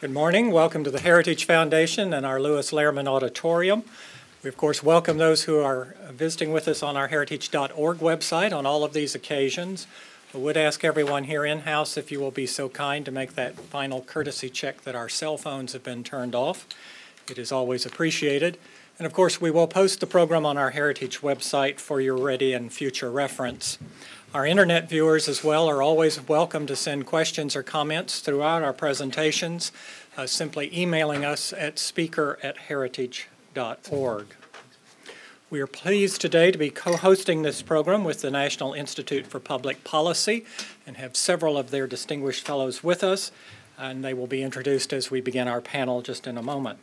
Good morning. Welcome to the Heritage Foundation and our Lewis Lehrman Auditorium. We, of course, welcome those who are visiting with us on our heritage.org website on all of these occasions. I would ask everyone here in-house if you will be so kind to make that final courtesy check that our cell phones have been turned off. It is always appreciated. And, of course, we will post the program on our Heritage website for your ready and future reference. Our internet viewers as well are always welcome to send questions or comments throughout our presentations, simply emailing us at speaker@heritage.org. We are pleased today to be co-hosting this program with the National Institute for Public Policy and have several of their distinguished fellows with us, and they will be introduced as we begin our panel just in a moment.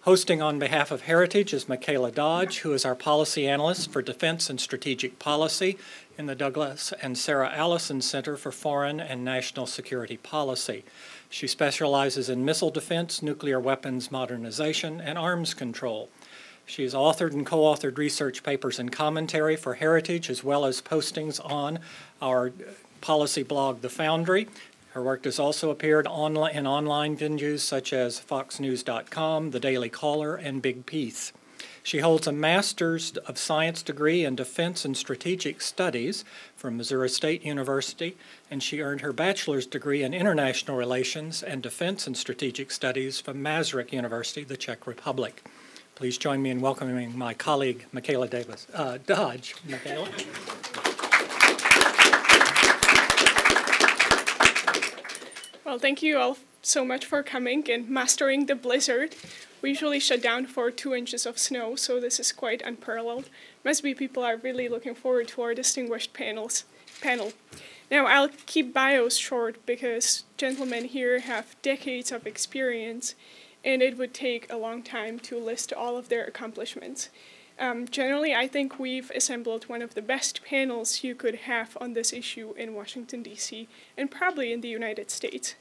Hosting on behalf of Heritage is Michaela Dodge, who is our policy analyst for Defense and Strategic Policy in the Douglas and Sarah Allison Center for Foreign and National Security Policy. She specializes in missile defense, nuclear weapons modernization, and arms control. She has authored and co-authored research papers and commentary for Heritage, as well as postings on our policy blog, The Foundry. Her work has also appeared in online venues such as foxnews.com, The Daily Caller, and Big Piece. She holds a Master's of Science degree in Defense and Strategic Studies from Missouri State University, and she earned her bachelor's degree in International Relations and Defense and Strategic Studies from Masaryk University, the Czech Republic. Please join me in welcoming my colleague, Michaela Dodge. Michaela. Well, thank you all so much for coming and mastering the blizzard. We usually shut down for 2 inches of snow, so this is quite unparalleled. Must be people are really looking forward to our distinguished panel. Now, I'll keep bios short because gentlemen here have decades of experience, and it would take a long time to list all of their accomplishments. Generally, I think we've assembled one of the best panels you could have on this issue in Washington, D.C., and probably in the United States.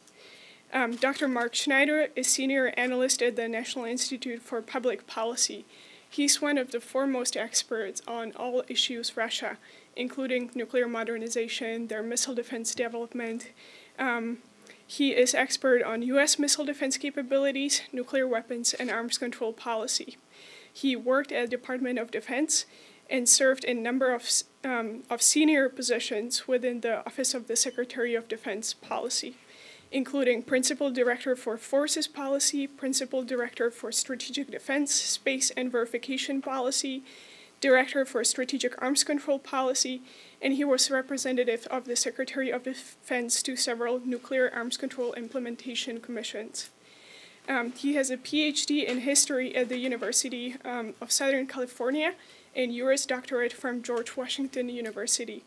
Dr. Mark Schneider is Senior Analyst at the National Institute for Public Policy. He's one of the foremost experts on all issues Russia, including nuclear modernization, their missile defense development. He is expert on U.S. missile defense capabilities, nuclear weapons, and arms control policy. He worked at the Department of Defense and served in a number of senior positions within the Office of the Secretary of Defense Policy, including Principal Director for Forces Policy, Principal Director for Strategic Defense, Space and Verification Policy, Director for Strategic Arms Control Policy, and he was representative of the Secretary of Defense to several nuclear arms control implementation commissions. He has a PhD in history at the University of Southern California and U.S. doctorate from George Washington University.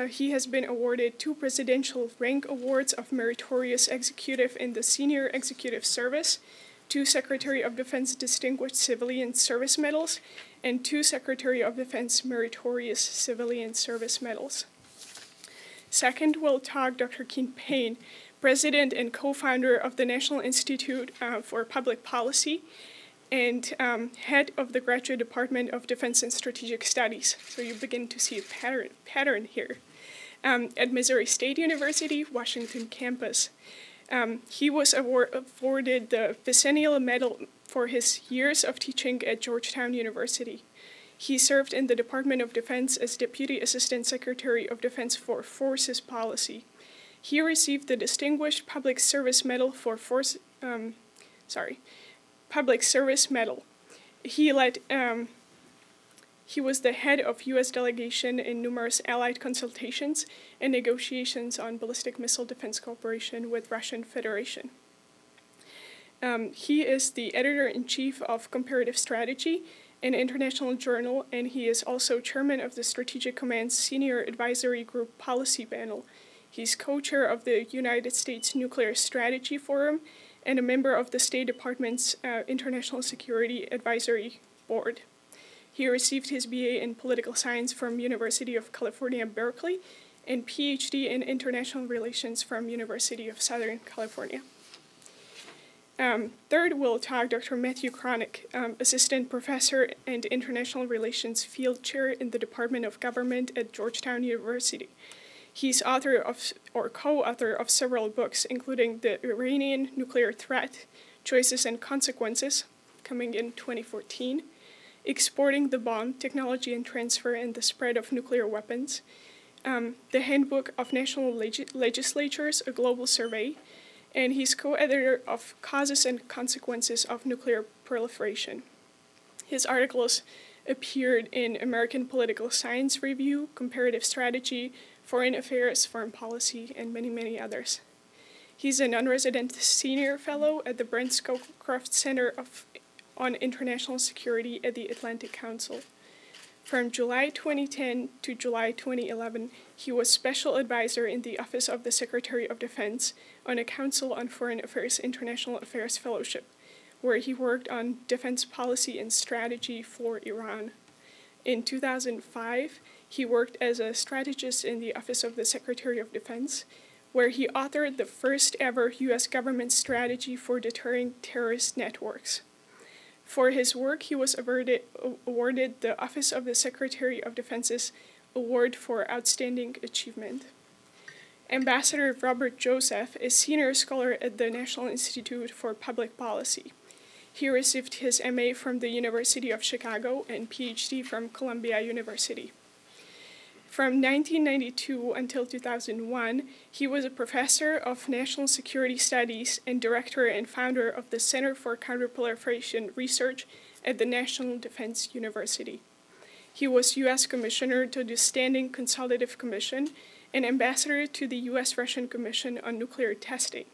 He has been awarded 2 Presidential Rank Awards of Meritorious Executive in the Senior Executive Service, 2 Secretary of Defense Distinguished Civilian Service Medals, and 2 Secretary of Defense Meritorious Civilian Service Medals. Second, we'll talk Dr. Keen Payne, President and co-founder of the National Institute for Public Policy and head of the Graduate Department of Defense and Strategic Studies. So you begin to see a pattern here. At Missouri State University, Washington campus. He was awarded the Bicentennial Medal for his years of teaching at Georgetown University. He served in the Department of Defense as Deputy Assistant Secretary of Defense for Forces Policy. He received the Distinguished Public Service Medal for Public Service Medal. He was the head of U.S. delegation in numerous allied consultations and negotiations on ballistic missile defense cooperation with Russian Federation. He is the editor-in-chief of Comparative Strategy, an international journal, and he is also chairman of the Strategic Command's Senior Advisory Group Policy Panel. He's co-chair of the United States Nuclear Strategy Forum and a member of the State Department's International Security Advisory Board. He received his BA in Political Science from University of California, Berkeley, and PhD in International Relations from University of Southern California. Third, we'll talk Dr. Matthew Cronick, Assistant Professor and International Relations Field Chair in the Department of Government at Georgetown University. He's author of, or co-author of several books, including The Iranian Nuclear Threat, Choices and Consequences, coming in 2014, Exporting the Bomb, Technology and Transfer and the Spread of Nuclear Weapons, The Handbook of National Legislatures, A Global Survey, and he's co-editor of Causes and Consequences of Nuclear Proliferation. His articles appeared in American Political Science Review, Comparative Strategy, Foreign Affairs, Foreign Policy, and many, many others. He's a non-resident senior fellow at the Brent Scowcroft Center on International Security at the Atlantic Council. From July 2010 to July 2011, he was special advisor in the Office of the Secretary of Defense on a Council on Foreign Affairs International Affairs Fellowship, where he worked on defense policy and strategy for Iran. In 2005, he worked as a strategist in the Office of the Secretary of Defense, where he authored the first ever U.S. government strategy for deterring terrorist networks. For his work, he was awarded the Office of the Secretary of Defense's Award for Outstanding Achievement. Ambassador Robert Joseph is senior scholar at the National Institute for Public Policy. He received his MA from the University of Chicago and PhD from Columbia University. From 1992 until 2001, he was a professor of national security studies and director and founder of the Center for Counterproliferation Research at the National Defense University. He was U.S. Commissioner to the Standing Consultative Commission and ambassador to the U.S. Russian Commission on Nuclear Testing.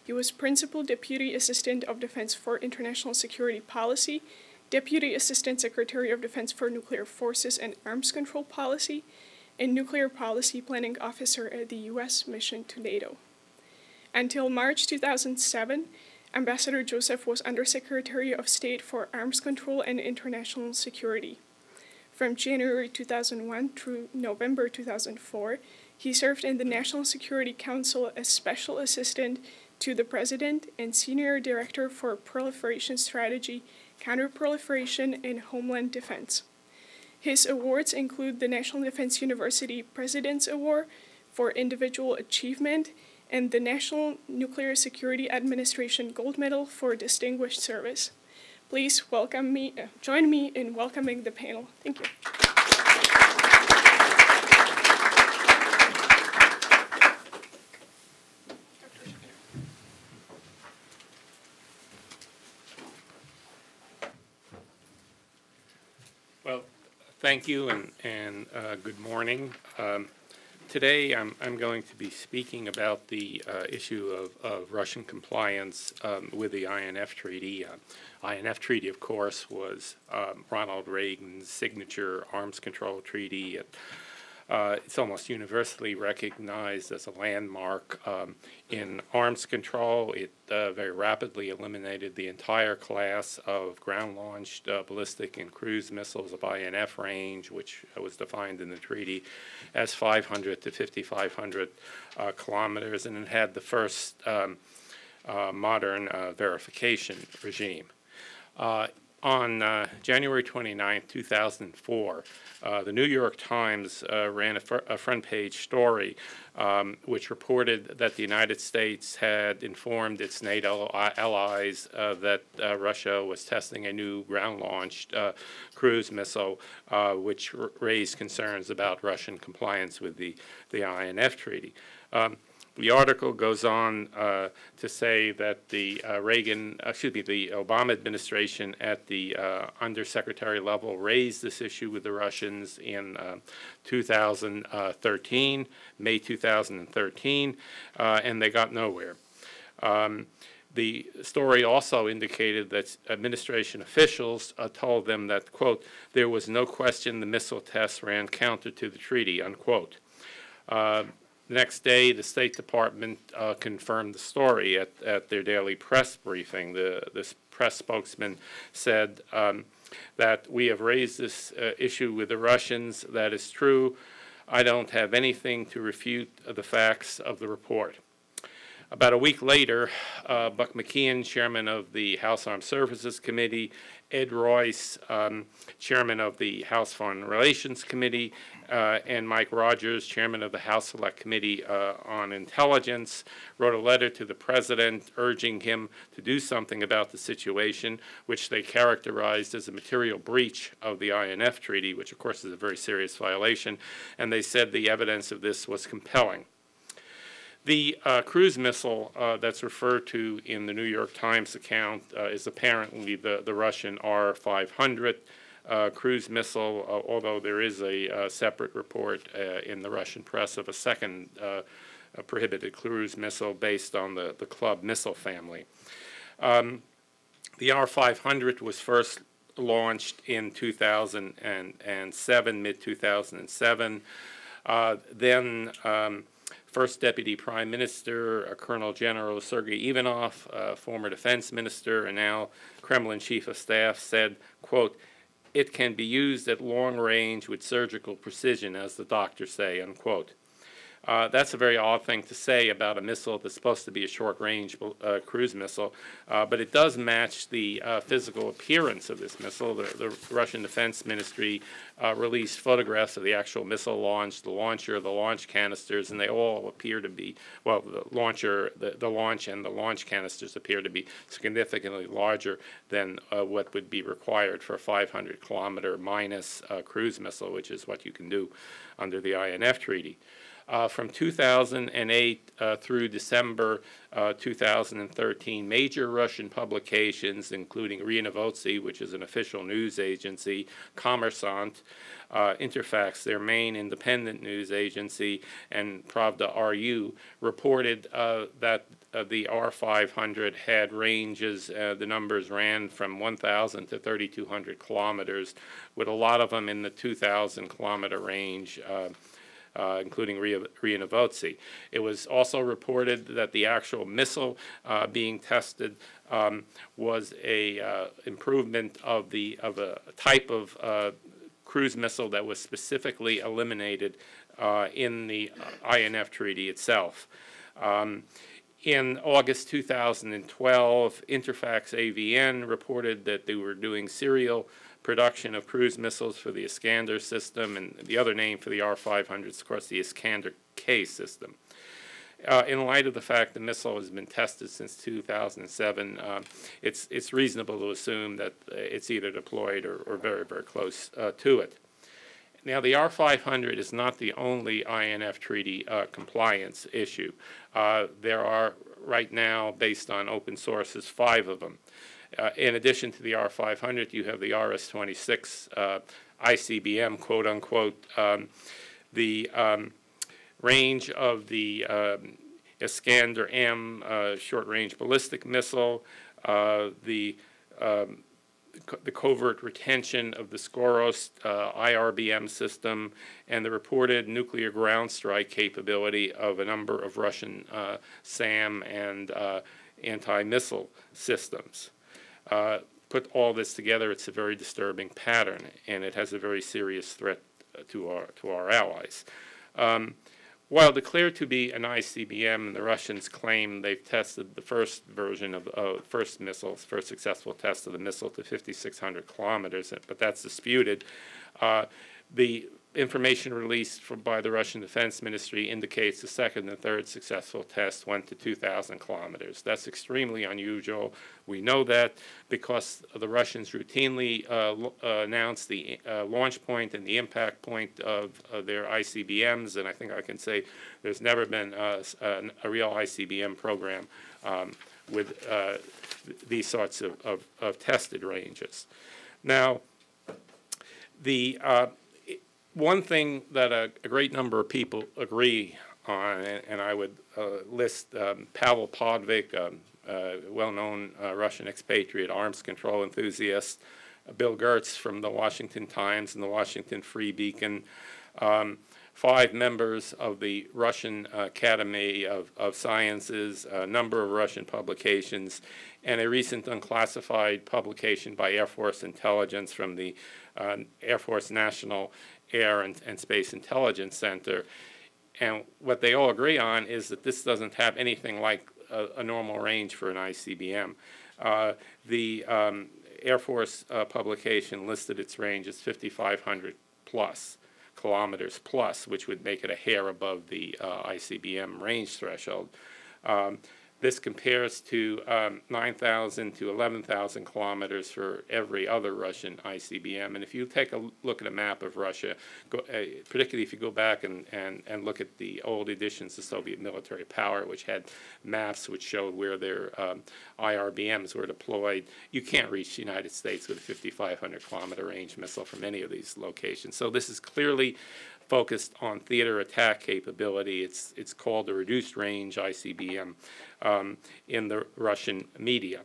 He was Principal Deputy Assistant of Defense for International Security Policy, Deputy Assistant Secretary of Defense for Nuclear Forces and Arms Control Policy, and Nuclear Policy Planning Officer at the U.S. Mission to NATO. Until March 2007, Ambassador Joseph was Undersecretary of State for Arms Control and International Security. From January 2001 through November 2004, he served in the National Security Council as Special Assistant to the President and Senior Director for Proliferation Strategy, Counterproliferation, and Homeland Defense. His awards include the National Defense University President's Award for Individual Achievement and the National Nuclear Security Administration Gold Medal for Distinguished Service. Please join me in welcoming the panel. Thank you. Well, thank you and good morning. Today I'm going to be speaking about the issue of Russian compliance with the INF Treaty. INF Treaty, of course, was Ronald Reagan's signature arms control treaty. It's almost universally recognized as a landmark in arms control. It very rapidly eliminated the entire class of ground-launched ballistic and cruise missiles of INF range, which was defined in the treaty as 500 to 5,500 kilometers, and it had the first modern verification regime. On January 29, 2004, the New York Times ran a front-page story which reported that the United States had informed its NATO allies that Russia was testing a new ground-launched cruise missile, which raised concerns about Russian compliance with the INF Treaty. The article goes on to say that the the Obama administration at the undersecretary level raised this issue with the Russians in 2013, May 2013, and they got nowhere. The story also indicated that administration officials told them that, quote, there was no question the missile tests ran counter to the treaty, unquote. The next day, the State Department confirmed the story at their daily press briefing. The press spokesman said that we have raised this issue with the Russians. That is true. I don't have anything to refute the facts of the report. About a week later, Buck McKeon, chairman of the House Armed Services Committee, Ed Royce, chairman of the House Foreign Relations Committee, and Mike Rogers, chairman of the House Select Committee on Intelligence, wrote a letter to the president urging him to do something about the situation, which they characterized as a material breach of the INF Treaty, which of course is a very serious violation, and they said the evidence of this was compelling. The cruise missile that's referred to in the New York Times account is apparently the Russian R-500 cruise missile, although there is a separate report in the Russian press of a second prohibited cruise missile based on the Club missile family. The R-500 was first launched in 2007, mid-2007. Then First Deputy Prime Minister, Colonel General Sergei Ivanov, former defense minister and now Kremlin chief of staff, said, quote, "It can be used at long range with surgical precision, as the doctors say," unquote. That's a very odd thing to say about a missile that's supposed to be a short-range cruise missile, but it does match the physical appearance of this missile. The Russian Defense Ministry released photographs of the actual missile launch, the launcher, the launch canisters, and they all appear to be, well, the launch and the launch canisters appear to be significantly larger than what would be required for a 500-kilometer minus cruise missile, which is what you can do under the INF Treaty. From 2008 through December 2013, major Russian publications, including RIA Novosti, which is an official news agency, Kommersant, Interfax, their main independent news agency, and Pravda RU, reported that the R-500 had ranges, the numbers ran from 1,000 to 3,200 kilometers, with a lot of them in the 2,000-kilometer range, including RIA Novosti. It was also reported that the actual missile being tested was a improvement of a type of cruise missile that was specifically eliminated in the INF Treaty itself. In August 2012, Interfax AVN reported that they were doing serial production of cruise missiles for the Iskander system, and the other name for the R-500 is, of course, the Iskander-K system. In light of the fact the missile has been tested since 2007, it's reasonable to assume that it's either deployed or very, very close to it. Now, the R-500 is not the only INF Treaty compliance issue. There are, right now, based on open sources, 5 of them. In addition to the R-500, you have the RS-26 ICBM, quote-unquote. The range of the Iskander-M short-range ballistic missile, the covert retention of the Skoros IRBM system, and the reported nuclear ground strike capability of a number of Russian SAM and anti-missile systems. Put all this together, it's a very disturbing pattern, and it has a very serious threat to our allies. While declared to be an ICBM, the Russians claim they've tested the first version of first successful test of the missile to 5,600 kilometers, but that's disputed. The information released by the Russian Defense Ministry indicates the second and third successful test went to 2,000 kilometers. That's extremely unusual. We know that because the Russians routinely announce the launch point and the impact point of their ICBMs, and I think I can say there's never been a real ICBM program with these sorts of tested ranges. Now, the one thing that a great number of people agree on, and I would list Pavel Podvik, a well-known Russian expatriate arms control enthusiast, Bill Gertz from the Washington Times and the Washington Free Beacon, 5 members of the Russian Academy of Sciences, a number of Russian publications, and a recent unclassified publication by Air Force Intelligence from the Air Force National Air and Space Intelligence Center. and what they all agree on is that this doesn't have anything like a normal range for an ICBM. The Air Force publication listed its range as 5,500 plus kilometers plus, which would make it a hair above the ICBM range threshold. This compares to 9,000 to 11,000 kilometers for every other Russian ICBM. And if you take a look at a map of Russia, particularly if you go back and look at the old editions of Soviet military power, which had maps which showed where their IRBMs were deployed, you can't reach the United States with a 5,500 kilometer range missile from any of these locations. So this is clearly focused on theater attack capability. It's called the reduced range ICBM in the Russian media.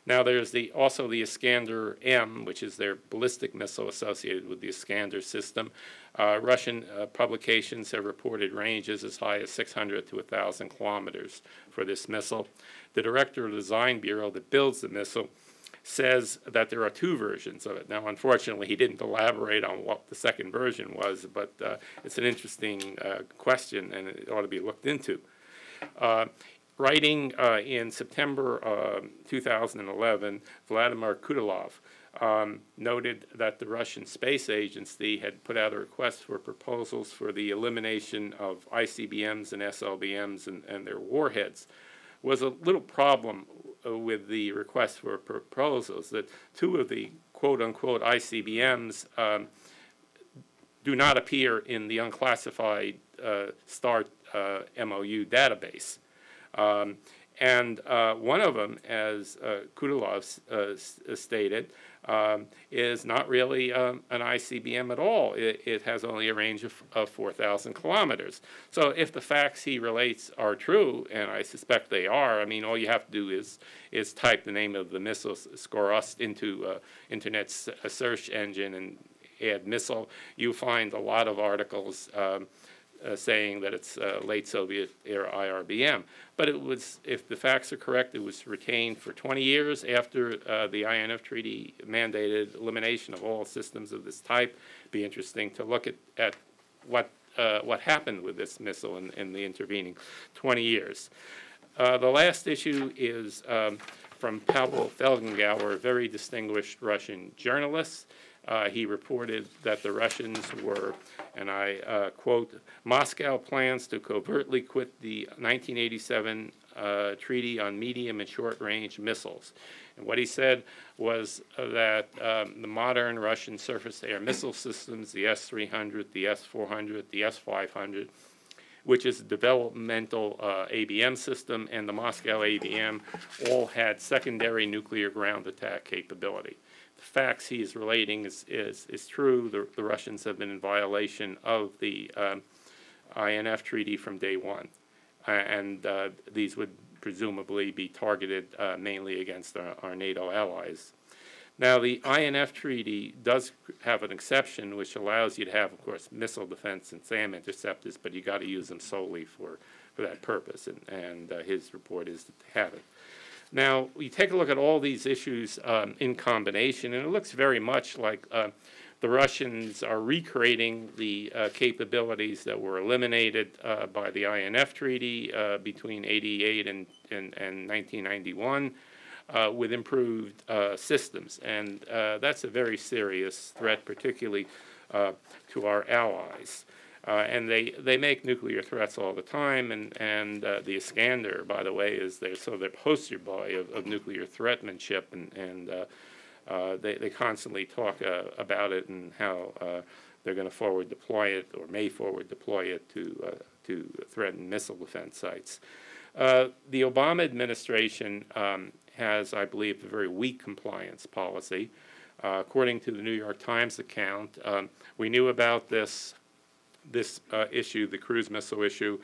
Now there's also the Iskander-M, which is their ballistic missile associated with the Iskander system. Russian publications have reported ranges as high as 600 to 1,000 kilometers for this missile. The director of the design bureau that builds the missile says that there are two versions of it. Now, unfortunately, he didn't elaborate on what the second version was, but it's an interesting question, and it ought to be looked into. Writing in September 2011, Vladimir Kudilov noted that the Russian Space Agency had put out a request for proposals for the elimination of ICBMs and SLBMs and their warheads. Was a little problem with the request for proposals that two of the quote-unquote ICBMs do not appear in the unclassified START MOU database. And one of them, as Kudilov stated, is not really an ICBM at all. It has only a range of 4,000 kilometers. So if the facts he relates are true, and I suspect they are, I mean, all you have to do is type the name of the missile, Skorast, into Internet search engine and add missile. You find a lot of articles saying that it's late Soviet era IRBM. But it was, if the facts are correct, it was retained for 20 years after the INF Treaty mandated elimination of all systems of this type. It'd be interesting to look at what happened with this missile in the intervening 20 years. The last issue is from Pavel Felgengauer, a very distinguished Russian journalist. He reported that the Russians were, and I quote, Moscow plans to covertly quit the 1987 Treaty on Medium and Short-Range Missiles. And what he said was that the modern Russian surface-to-air missile systems, the S-300, the S-400, the S-500, which is a developmental ABM system, and the Moscow ABM, all had secondary nuclear ground attack capability. Facts he is relating is true. The Russians have been in violation of the INF Treaty from day one, and these would presumably be targeted mainly against our NATO allies. Now, the INF Treaty does have an exception which allows you to have, of course, missile defense and SAM interceptors, but you got to use them solely for that purpose, and his report is to have it. Now, we take a look at all these issues in combination, and it looks very much like the Russians are recreating the capabilities that were eliminated by the INF Treaty between '88 and 1991 with improved systems. And that's a very serious threat, particularly to our allies. And they make nuclear threats all the time, and the Iskander, by the way, is their poster boy of nuclear threatmanship, and they constantly talk about it and how they're going to forward deploy it or may forward deploy it to threaten missile defense sites. The Obama administration has, I believe, a very weak compliance policy. According to the New York Times account, we knew about this issue, the cruise missile issue,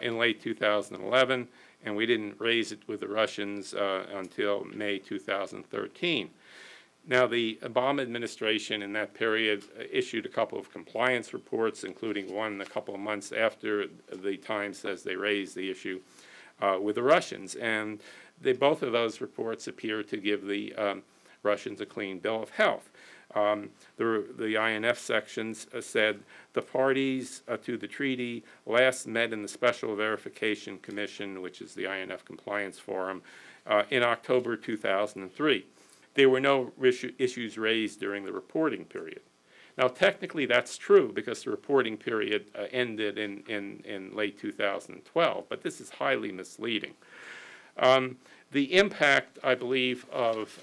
in late 2011, and we didn't raise it with the Russians until May 2013. Now, the Obama administration in that period issued a couple of compliance reports, including one a couple of months after the Times says they raised the issue with the Russians, and both of those reports appear to give the Russians a clean bill of health. The INF sections said the parties to the treaty last met in the Special Verification Commission, which is the INF Compliance Forum, in October 2003. There were no issues raised during the reporting period. Now, technically, that's true because the reporting period ended in late 2012, but this is highly misleading. The impact, I believe, of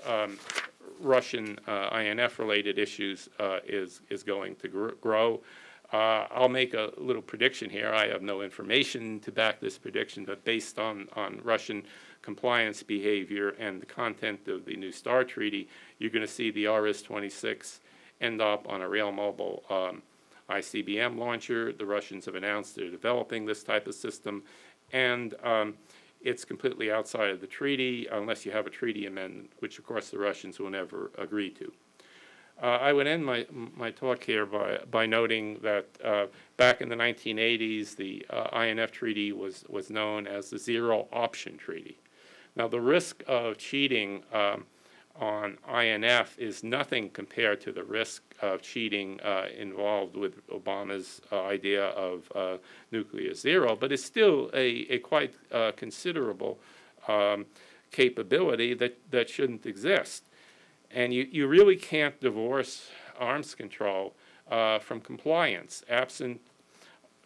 Russian INF-related issues is going to grow. I'll make a little prediction here. I have no information to back this prediction, but based on Russian compliance behavior and the content of the New START Treaty, you're going to see the RS-26 end up on a rail mobile ICBM launcher. The Russians have announced they're developing this type of system, and it's completely outside of the treaty unless you have a treaty amendment, which of course the Russians will never agree to. I would end my talk here by noting that back in the 1980s, the INF Treaty was known as the Zero Option Treaty. Now, the risk of cheating on INF is nothing compared to the risk of cheating involved with Obama's idea of nuclear zero, but it's still a quite considerable capability that shouldn't exist. And you really can't divorce arms control from compliance. Absent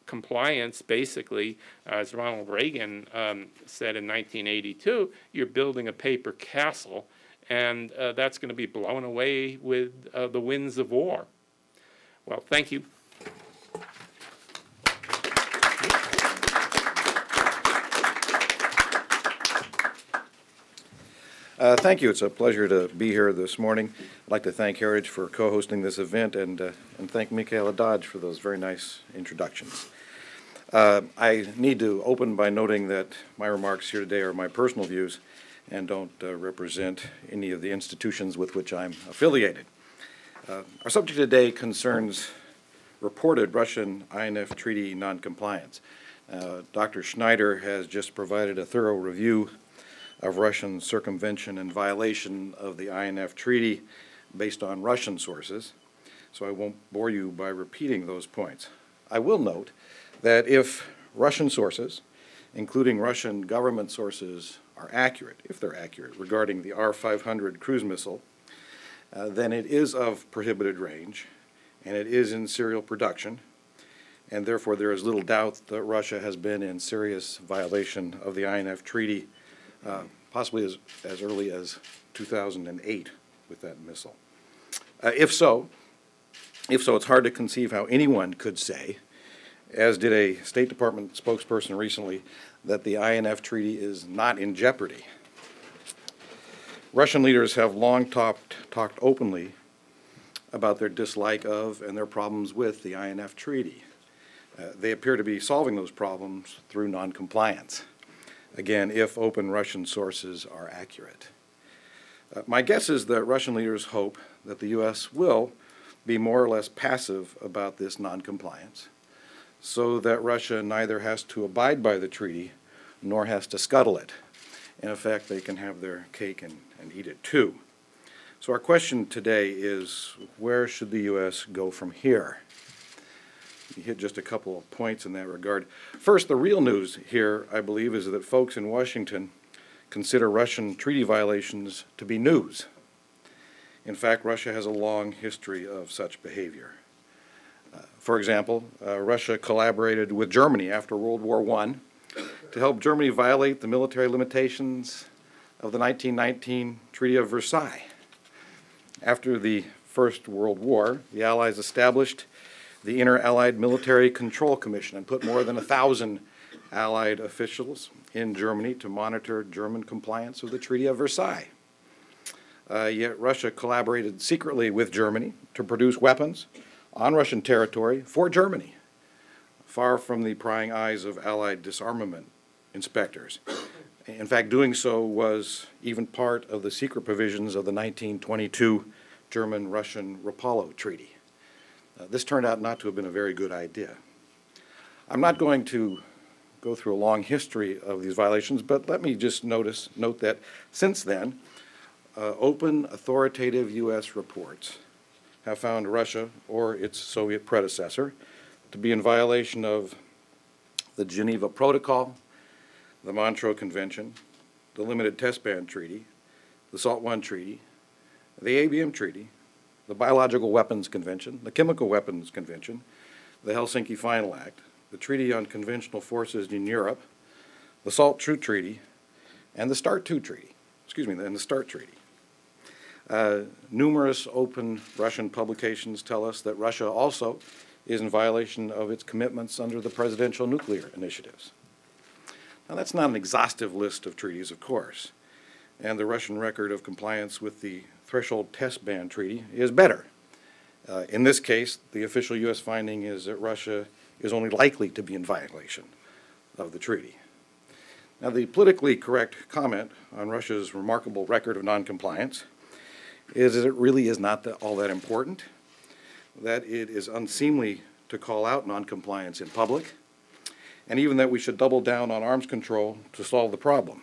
compliance, basically, as Ronald Reagan said in 1982, you're building a paper castle, and that's going to be blown away with the winds of war. Well, thank you. Thank you. It's a pleasure to be here this morning. I'd like to thank Heritage for co-hosting this event and thank Michaela Dodge for those very nice introductions. I need to open by noting that my remarks here today are my personal views and don't represent any of the institutions with which I'm affiliated. Our subject today concerns reported Russian INF Treaty noncompliance. Dr. Schneider has just provided a thorough review of Russian circumvention and violation of the INF Treaty based on Russian sources, so I won't bore you by repeating those points. I will note that if Russian sources, including Russian government sources, are accurate, if they're accurate, regarding the R-500 cruise missile, then it is of prohibited range, and it is in serial production, and therefore there is little doubt that Russia has been in serious violation of the INF Treaty, possibly as early as 2008 with that missile. If so, it's hard to conceive how anyone could say, as did a State Department spokesperson recently, that the INF Treaty is not in jeopardy. Russian leaders have long talked openly about their dislike of and their problems with the INF Treaty. They appear to be solving those problems through noncompliance. Again, if open Russian sources are accurate. My guess is that Russian leaders hope that the U.S. will be more or less passive about this noncompliance, so that Russia neither has to abide by the treaty nor has to scuttle it. In effect, they can have their cake and eat it too. So our question today is, where should the U.S. go from here? You hit just a couple of points in that regard. First, the real news here, I believe, is that folks in Washington consider Russian treaty violations to be news. In fact, Russia has a long history of such behavior. For example, Russia collaborated with Germany after World War I to help Germany violate the military limitations of the 1919 Treaty of Versailles. After the First World War, the Allies established the Inter-Allied Military Control Commission and put more than 1,000 Allied officials in Germany to monitor German compliance with the Treaty of Versailles. Yet Russia collaborated secretly with Germany to produce weapons on Russian territory for Germany, far from the prying eyes of Allied disarmament inspectors. In fact, doing so was even part of the secret provisions of the 1922 German-Russian Rapallo Treaty. This turned out not to have been a very good idea. I'm not going to go through a long history of these violations, but let me just note that since then, open, authoritative U.S. reports have found Russia or its Soviet predecessor to be in violation of the Geneva Protocol, the Montreux Convention, the Limited Test Ban Treaty, the SALT I Treaty, the ABM Treaty, the Biological Weapons Convention, the Chemical Weapons Convention, the Helsinki Final Act, the Treaty on Conventional Forces in Europe, the SALT II Treaty, and the START II Treaty. And the START Treaty. Numerous open Russian publications tell us that Russia also is in violation of its commitments under the presidential nuclear initiatives. Now, that's not an exhaustive list of treaties, of course, and the Russian record of compliance with the Threshold Test Ban Treaty is better. In this case, the official U.S. finding is that Russia is only likely to be in violation of the treaty. Now, the politically correct comment on Russia's remarkable record of noncompliance is that it really is not all that important, that it is unseemly to call out noncompliance in public, and even that we should double down on arms control to solve the problem.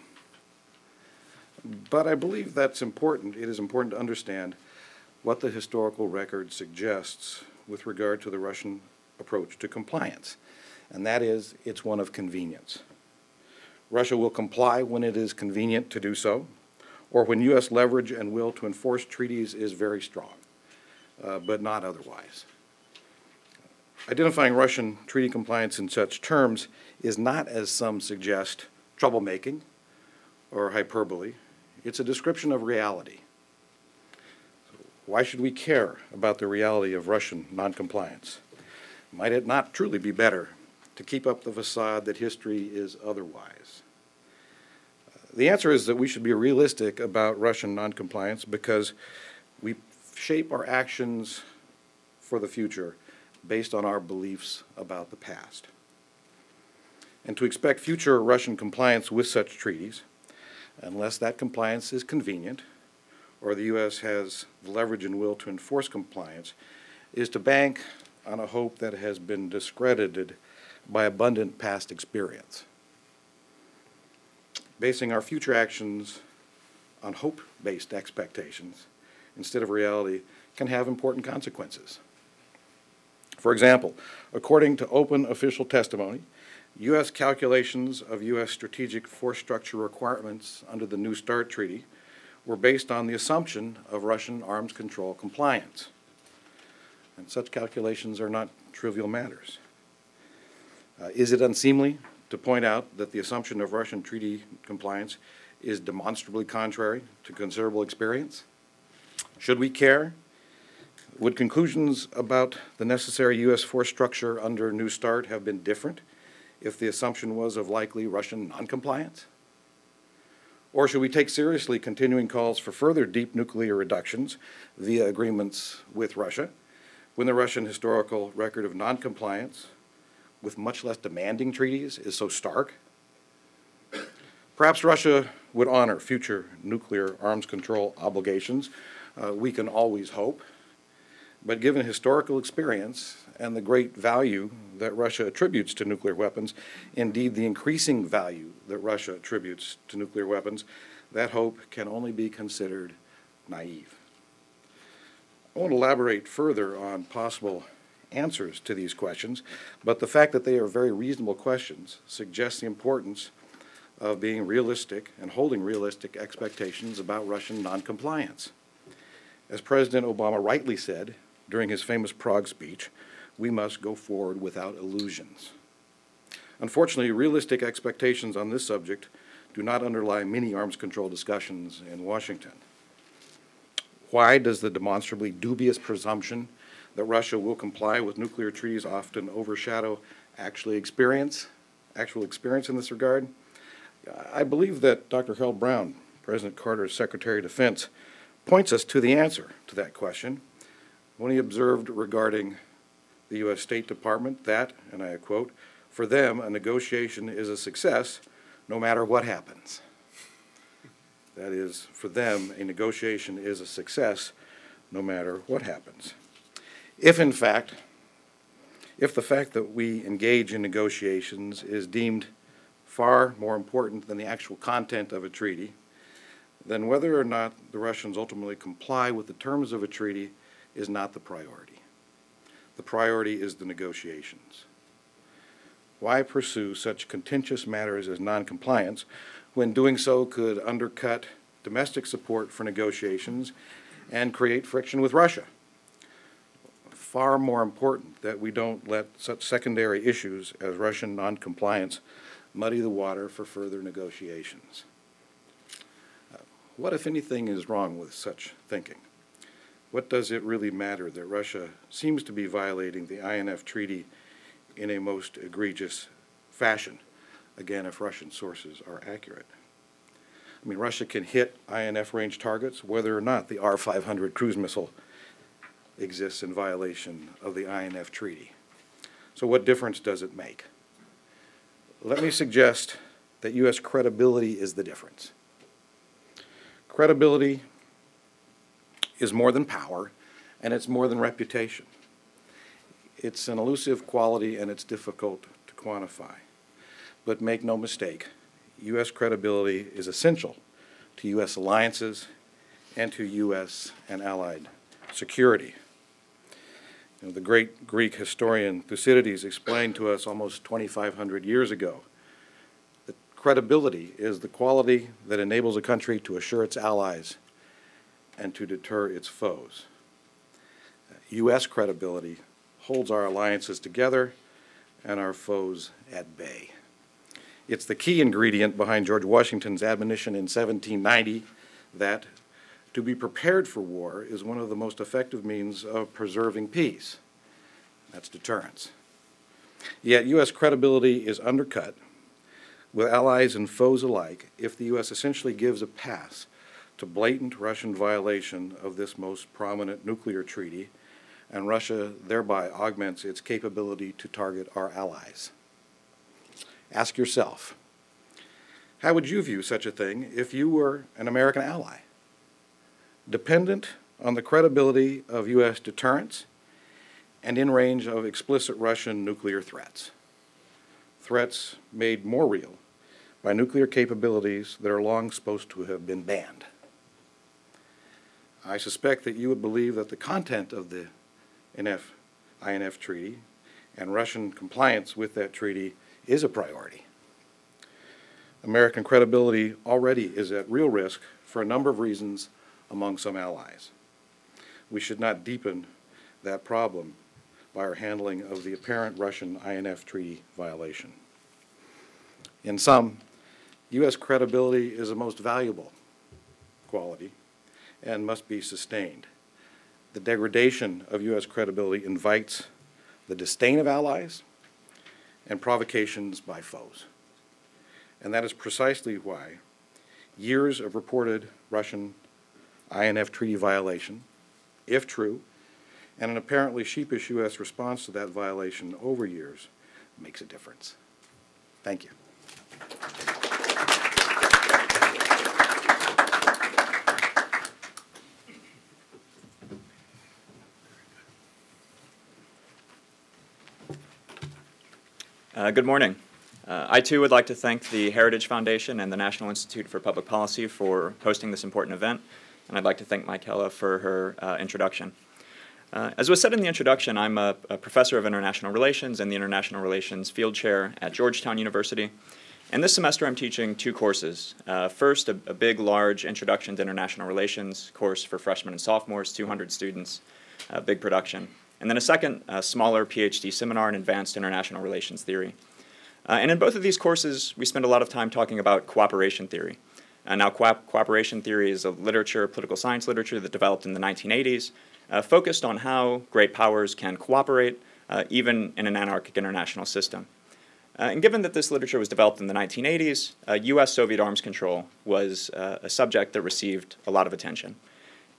But I believe that's important. It is important to understand what the historical record suggests with regard to the Russian approach to compliance, and that is it's one of convenience. Russia will comply when it is convenient to do so, or when U.S. leverage and will to enforce treaties is very strong, but not otherwise. Identifying Russian treaty compliance in such terms is not, as some suggest, troublemaking or hyperbole. It's a description of reality. So why should we care about the reality of Russian noncompliance? Might it not truly be better to keep up the facade that history is otherwise? The answer is that we should be realistic about Russian noncompliance because we shape our actions for the future based on our beliefs about the past. And to expect future Russian compliance with such treaties, unless that compliance is convenient or the U.S. has the leverage and will to enforce compliance, is to bank on a hope that has been discredited by abundant past experience. Basing our future actions on hope-based expectations instead of reality can have important consequences. For example, according to open official testimony, U.S. calculations of U.S. strategic force structure requirements under the New START Treaty were based on the assumption of Russian arms control compliance. And such calculations are not trivial matters. Is it unseemly to point out that the assumption of Russian treaty compliance is demonstrably contrary to considerable experience? Should we care? Would conclusions about the necessary U.S. force structure under New START have been different if the assumption was of likely Russian noncompliance? Or should we take seriously continuing calls for further deep nuclear reductions via agreements with Russia when the Russian historical record of noncompliance with much less demanding treaties is so stark? Perhaps Russia would honor future nuclear arms control obligations. We can always hope. But given historical experience and the great value that Russia attributes to nuclear weapons, indeed the increasing value that Russia attributes to nuclear weapons, that hope can only be considered naive. I won't elaborate further on possible answers to these questions, but the fact that they are very reasonable questions suggests the importance of being realistic and holding realistic expectations about Russian noncompliance. As President Obama rightly said during his famous Prague speech, we must go forward without illusions. Unfortunately, realistic expectations on this subject do not underlie many arms control discussions in Washington. Why does the demonstrably dubious presumption that Russia will comply with nuclear treaties often overshadow actual experience in this regard? I believe that Dr. Harold Brown, President Carter's Secretary of Defense, points us to the answer to that question when he observed regarding the U.S. State Department that, and I quote, "For them, a negotiation is a success no matter what happens." That is, for them, a negotiation is a success no matter what happens. If the fact that we engage in negotiations is deemed far more important than the actual content of a treaty, then whether or not the Russians ultimately comply with the terms of a treaty is not the priority. The priority is the negotiations. Why pursue such contentious matters as noncompliance when doing so could undercut domestic support for negotiations and create friction with Russia? Far more important that we don't let such secondary issues as Russian noncompliance muddy the water for further negotiations. What, if anything, is wrong with such thinking? What does it really matter that Russia seems to be violating the INF Treaty in a most egregious fashion, again, if Russian sources are accurate? I mean, Russia can hit INF range targets whether or not the R-500 cruise missile exists in violation of the INF Treaty. So what difference does it make? Let me suggest that U.S. credibility is the difference. Credibility is more than power, and it's more than reputation. It's an elusive quality, and it's difficult to quantify. But make no mistake, U.S. credibility is essential to U.S. alliances and to U.S. and allied security. You know, the great Greek historian Thucydides explained to us almost 2,500 years ago that credibility is the quality that enables a country to assure its allies and to deter its foes. U.S. credibility holds our alliances together and our foes at bay. It's the key ingredient behind George Washington's admonition in 1790 that to be prepared for war is one of the most effective means of preserving peace. That's deterrence. Yet U.S. credibility is undercut with allies and foes alike if the U.S. essentially gives a pass to blatant Russian violation of this most prominent nuclear treaty, and Russia thereby augments its capability to target our allies. Ask yourself, how would you view such a thing if you were an American ally? Dependent on the credibility of U.S. deterrence and in range of explicit Russian nuclear threats. Threats made more real by nuclear capabilities that are long supposed to have been banned. I suspect that you would believe that the content of the INF Treaty and Russian compliance with that treaty is a priority. American credibility already is at real risk for a number of reasons among some allies. We should not deepen that problem by our handling of the apparent Russian INF Treaty violation. In sum, U.S. credibility is the most valuable quality and must be sustained. The degradation of U.S. credibility invites the disdain of allies and provocations by foes. And that is precisely why years of reported Russian INF Treaty violation, if true, and an apparently sheepish U.S. response to that violation over years makes a difference. Thank you. Good morning. I too would like to thank the Heritage Foundation and the National Institute for Public Policy for hosting this important event, and I'd like to thank Michaela for her introduction. As was said in the introduction, I'm a professor of international relations and the International Relations Field Chair at Georgetown University, and this semester I'm teaching two courses. First, a big, large Introduction to International Relations course for freshmen and sophomores, 200 students, big production. And then a second, smaller PhD seminar in Advanced International Relations Theory. And in both of these courses, we spend a lot of time talking about cooperation theory. Now, cooperation theory is a literature, political science literature that developed in the 1980s, focused on how great powers can cooperate, even in an anarchic international system. And given that this literature was developed in the 1980s, U.S.-Soviet arms control was a subject that received a lot of attention.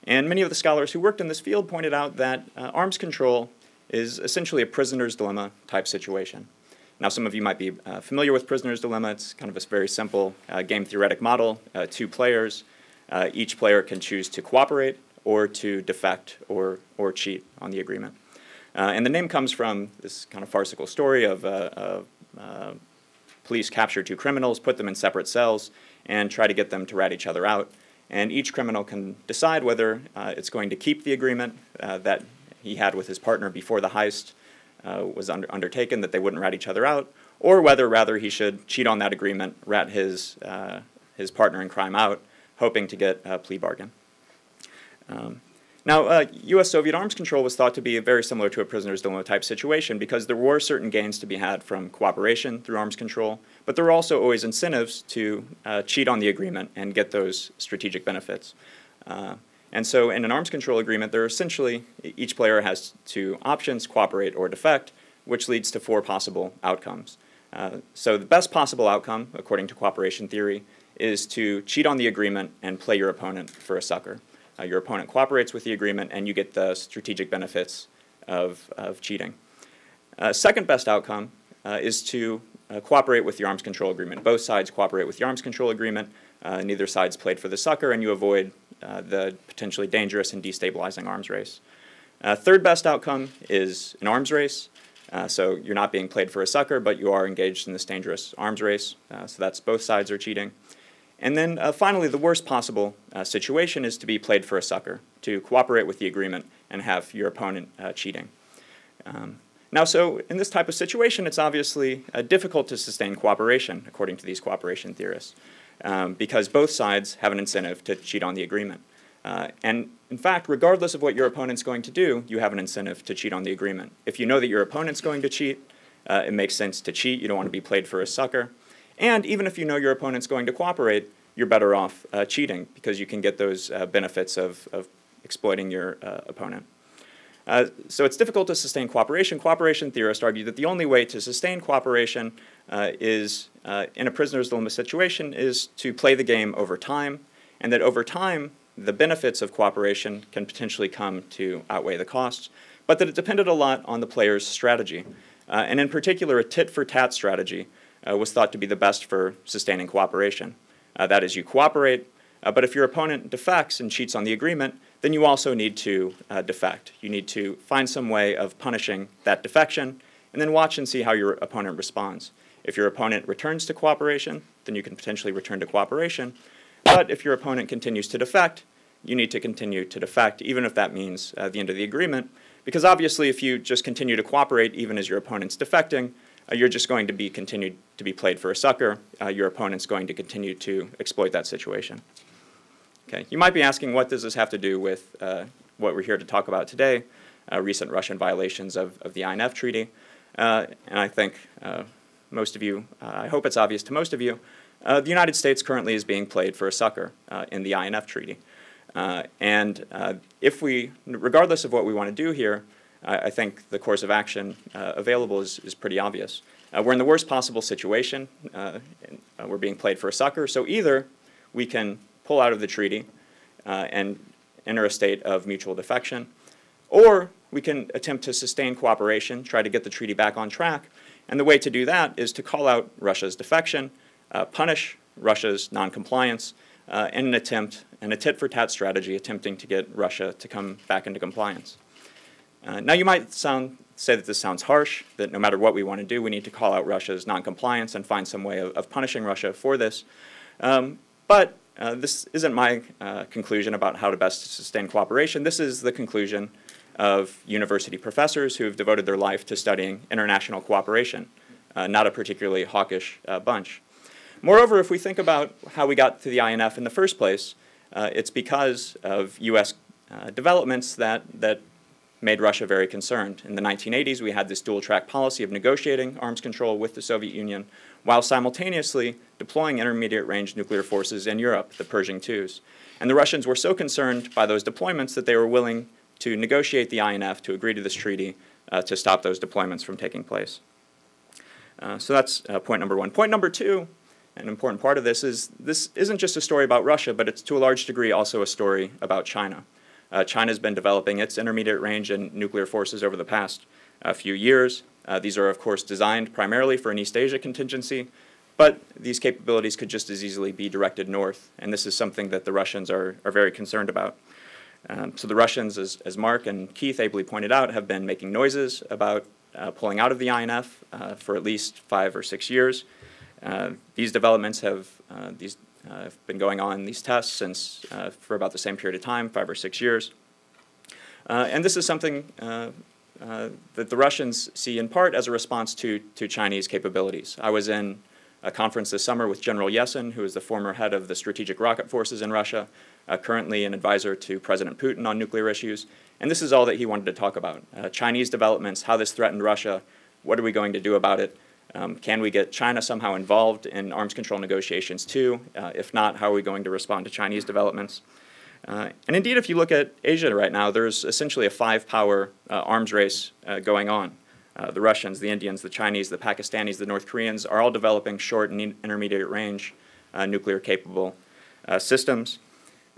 And many of the scholars who worked in this field pointed out that arms control is essentially a prisoner's dilemma type situation. Now, some of you might be familiar with prisoner's dilemma. It's kind of a very simple game theoretic model, two players. Each player can choose to cooperate or to defect or cheat on the agreement. And the name comes from this kind of farcical story of police capture two criminals, put them in separate cells, and try to get them to rat each other out. and each criminal can decide whether it's going to keep the agreement that he had with his partner before the heist was undertaken, that they wouldn't rat each other out, or whether rather he should cheat on that agreement, rat his partner in crime out, hoping to get a plea bargain. Now, U.S. Soviet arms control was thought to be very similar to a prisoner's dilemma type situation because there were certain gains to be had from cooperation through arms control, but there were also always incentives to cheat on the agreement and get those strategic benefits. And so in an arms control agreement, there are essentially, each player has two options, cooperate or defect, which leads to 4 possible outcomes. So the best possible outcome, according to cooperation theory, is to cheat on the agreement and play your opponent for a sucker. Your opponent cooperates with the agreement, and you get the strategic benefits of cheating. Second best outcome is to cooperate with the arms control agreement. Both sides cooperate with the arms control agreement. Neither side's played for the sucker, and you avoid the potentially dangerous and destabilizing arms race. Third best outcome is an arms race. So you're not being played for a sucker, but you are engaged in this dangerous arms race. So that's both sides are cheating. And then finally, the worst possible situation is to be played for a sucker, to cooperate with the agreement and have your opponent cheating. Now, so in this type of situation, it's obviously difficult to sustain cooperation, according to these cooperation theorists, because both sides have an incentive to cheat on the agreement. And in fact, regardless of what your opponent's going to do, you have an incentive to cheat on the agreement. If you know that your opponent's going to cheat, it makes sense to cheat. You don't want to be played for a sucker. And even if you know your opponent's going to cooperate, you're better off cheating because you can get those benefits of exploiting your opponent. So it's difficult to sustain cooperation. Cooperation theorists argue that the only way to sustain cooperation is, in a prisoner's dilemma situation, is to play the game over time, and that over time, the benefits of cooperation can potentially come to outweigh the costs, but that it depended a lot on the player's strategy. And in particular, a tit-for-tat strategy was thought to be the best for sustaining cooperation. That is, you cooperate, but if your opponent defects and cheats on the agreement, then you also need to defect. You need to find some way of punishing that defection, and then watch and see how your opponent responds. If your opponent returns to cooperation, then you can potentially return to cooperation. But if your opponent continues to defect, you need to continue to defect, even if that means the end of the agreement. Because obviously, if you just continue to cooperate, even as your opponent's defecting, you're just going to be continued to be played for a sucker. Your opponent's going to continue to exploit that situation. Okay, you might be asking, what does this have to do with what we're here to talk about today, recent Russian violations of the INF Treaty? And I think most of you, I hope it's obvious to most of you, the United States currently is being played for a sucker in the INF Treaty. And if we, regardless of what we want to do here, I think the course of action available is pretty obvious. We're in the worst possible situation. We're being played for a sucker. So either we can pull out of the treaty and enter a state of mutual defection, or we can attempt to sustain cooperation, try to get the treaty back on track. And the way to do that is to call out Russia's defection, punish Russia's noncompliance, and a tit-for-tat strategy attempting to get Russia to come back into compliance. Now you might say that this sounds harsh, that no matter what we want to do, we need to call out Russia's noncompliance and find some way of punishing Russia for this. But this isn't my conclusion about how to best sustain cooperation. This is the conclusion of university professors who have devoted their life to studying international cooperation, not a particularly hawkish bunch. Moreover, if we think about how we got to the INF in the first place, it's because of U.S. Developments that made Russia very concerned. In the 1980s, we had this dual-track policy of negotiating arms control with the Soviet Union while simultaneously deploying intermediate-range nuclear forces in Europe, the Pershing IIs. And the Russians were so concerned by those deployments that they were willing to negotiate the INF, to agree to this treaty, to stop those deployments from taking place. So that's point number one. Point number two, an important part of this isn't just a story about Russia, but it's to a large degree also a story about China. China's been developing its intermediate range and nuclear forces over the past few years. These are, of course, designed primarily for an East Asia contingency, but these capabilities could just as easily be directed north, and this is something that the Russians are very concerned about. So the Russians, as Mark and Keith ably pointed out, have been making noises about pulling out of the INF for at least 5 or 6 years. These developments have been going on, these tests, since for about the same period of time, 5 or 6 years. And this is something that the Russians see in part as a response to Chinese capabilities. I was in a conference this summer with General Yeltsin, who is the former head of the strategic rocket forces in Russia, currently an advisor to President Putin on nuclear issues. And this is all that he wanted to talk about. Chinese developments, how this threatened Russia, what are we going to do about it? Can we get China somehow involved in arms control negotiations too? If not, how are we going to respond to Chinese developments? And indeed, if you look at Asia right now, there's essentially a 5-power arms race going on. The Russians, the Indians, the Chinese, the Pakistanis, the North Koreans are all developing short and intermediate range nuclear-capable systems.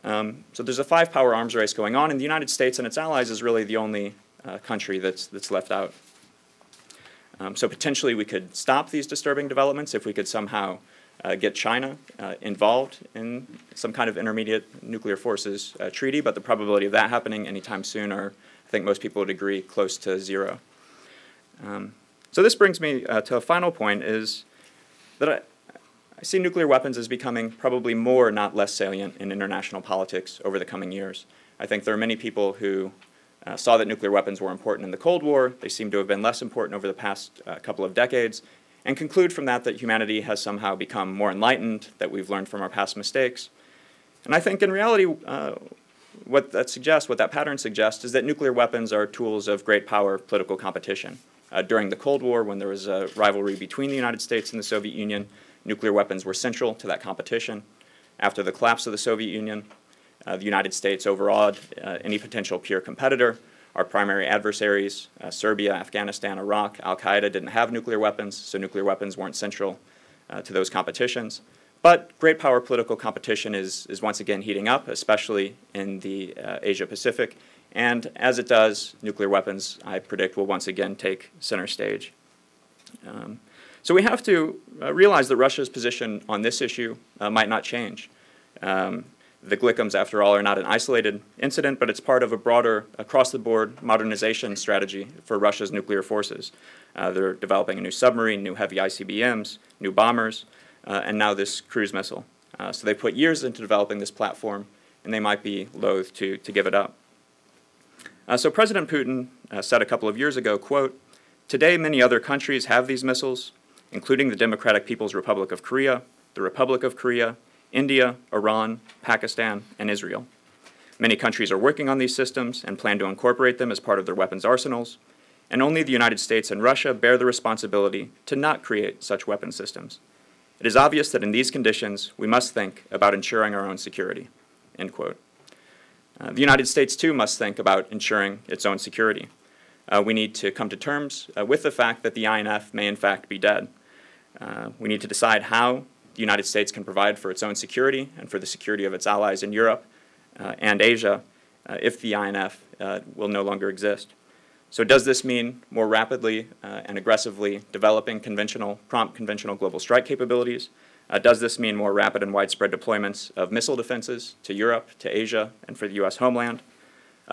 So there's a 5-power arms race going on, and the United States and its allies is really the only country that's left out. So potentially we could stop these disturbing developments if we could somehow get China involved in some kind of intermediate nuclear forces treaty, but the probability of that happening anytime soon are, I think most people would agree, close to 0. So this brings me to a final point, is that I see nuclear weapons as becoming probably more, not less salient in international politics over the coming years. I think there are many people who saw that nuclear weapons were important in the Cold War. They seem to have been less important over the past couple of decades, and conclude from that humanity has somehow become more enlightened, that we've learned from our past mistakes. And I think in reality, what that pattern suggests is that nuclear weapons are tools of great power political competition. During the Cold War, when there was a rivalry between the United States and the Soviet Union, nuclear weapons were central to that competition. After the collapse of the Soviet Union, the United States overawed any potential peer competitor. Our primary adversaries, Serbia, Afghanistan, Iraq, Al-Qaeda, didn't have nuclear weapons, so nuclear weapons weren't central to those competitions. But great power political competition is once again heating up, especially in the Asia-Pacific. And as it does, nuclear weapons, I predict, will once again take center stage. So we have to realize that Russia's position on this issue might not change. The Glickums, after all, are not an isolated incident, but it's part of a broader, across-the-board modernization strategy for Russia's nuclear forces. They're developing a new submarine, new heavy ICBMs, new bombers, and now this cruise missile. So they put years into developing this platform, and they might be loath to give it up. So President Putin said a couple of years ago, quote, "Today many other countries have these missiles, including the Democratic People's Republic of Korea, the Republic of Korea, India, Iran, Pakistan, and Israel. Many countries are working on these systems and plan to incorporate them as part of their weapons arsenals, and only the United States and Russia bear the responsibility to not create such weapon systems. It is obvious that in these conditions, we must think about ensuring our own security," end quote. The United States, too, must think about ensuring its own security. We need to come to terms with the fact that the INF may in fact be dead. We need to decide how the United States can provide for its own security and for the security of its allies in Europe and Asia if the INF will no longer exist. So does this mean more rapidly and aggressively developing prompt conventional global strike capabilities? Does this mean more rapid and widespread deployments of missile defenses to Europe, to Asia, and for the U.S. homeland?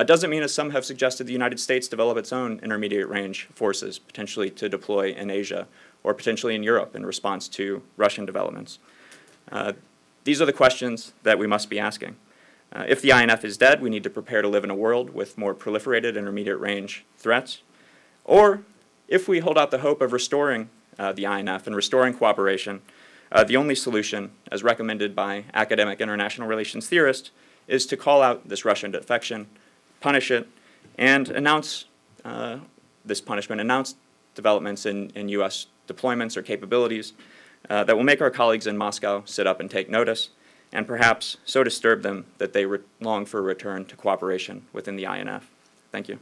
Does it mean, as some have suggested, the United States develop its own intermediate range forces, potentially to deploy in Asia or potentially in Europe in response to Russian developments? These are the questions that we must be asking. If the INF is dead, we need to prepare to live in a world with more proliferated intermediate range threats. Or if we hold out the hope of restoring the INF and restoring cooperation, the only solution, as recommended by academic international relations theorists, is to call out this Russian defection, punish it, and announce this punishment, announce developments in U.S. deployments or capabilities that will make our colleagues in Moscow sit up and take notice, and perhaps so disturb them that they long for a return to cooperation within the INF. Thank you.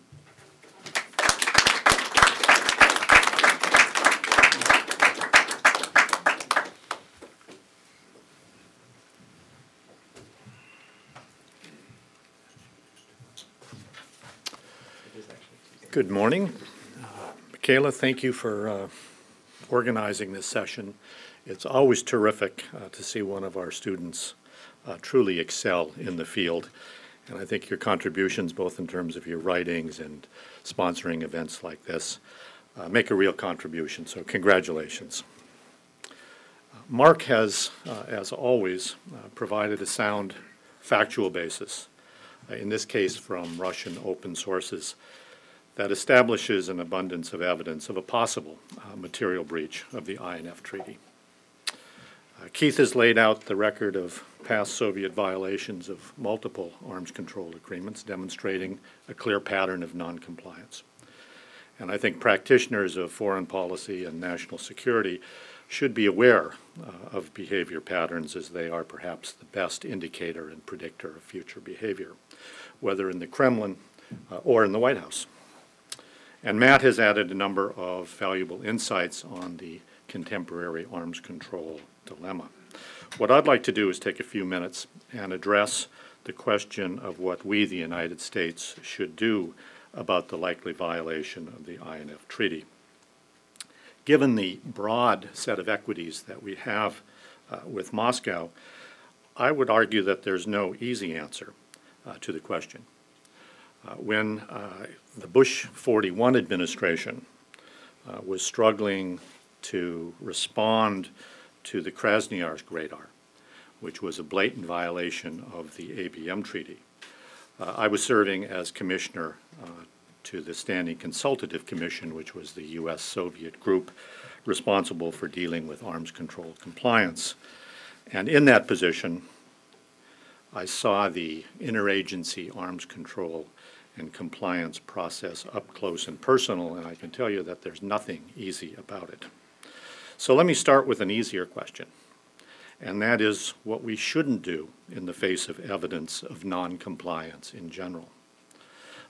Good morning. Michaela, thank you for organizing this session. It's always terrific to see one of our students truly excel in the field. And I think your contributions, both in terms of your writings and sponsoring events like this, make a real contribution. So congratulations. Mark has, as always, provided a sound factual basis, in this case from Russian open sources, that establishes an abundance of evidence of a possible material breach of the INF Treaty. Keith has laid out the record of past Soviet violations of multiple arms control agreements, demonstrating a clear pattern of noncompliance. And I think practitioners of foreign policy and national security should be aware of behavior patterns, as they are perhaps the best indicator and predictor of future behavior, whether in the Kremlin or in the White House. And Matt has added a number of valuable insights on the contemporary arms control dilemma. What I'd like to do is take a few minutes and address the question of what we, the United States, should do about the likely violation of the INF Treaty. Given the broad set of equities that we have with Moscow, I would argue that there's no easy answer to the question. When the Bush 41 administration was struggling to respond to the Krasnoyarsk radar, which was a blatant violation of the ABM Treaty, I was serving as commissioner to the Standing Consultative Commission, which was the U.S. Soviet group responsible for dealing with arms control compliance. And in that position, I saw the interagency arms control and compliance process up close and personal, and I can tell you that there's nothing easy about it. So let me start with an easier question, and that is what we shouldn't do in the face of evidence of non-compliance in general.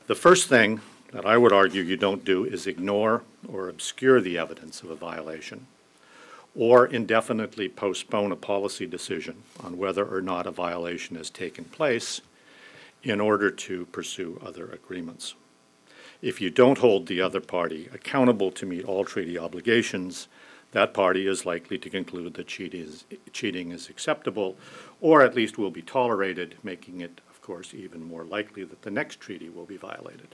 The first thing that I would argue you don't do is ignore or obscure the evidence of a violation, or indefinitely postpone a policy decision on whether or not a violation has taken place in order to pursue other agreements. If you don't hold the other party accountable to meet all treaty obligations, that party is likely to conclude that cheating is acceptable, or at least will be tolerated, making it, of course, even more likely that the next treaty will be violated.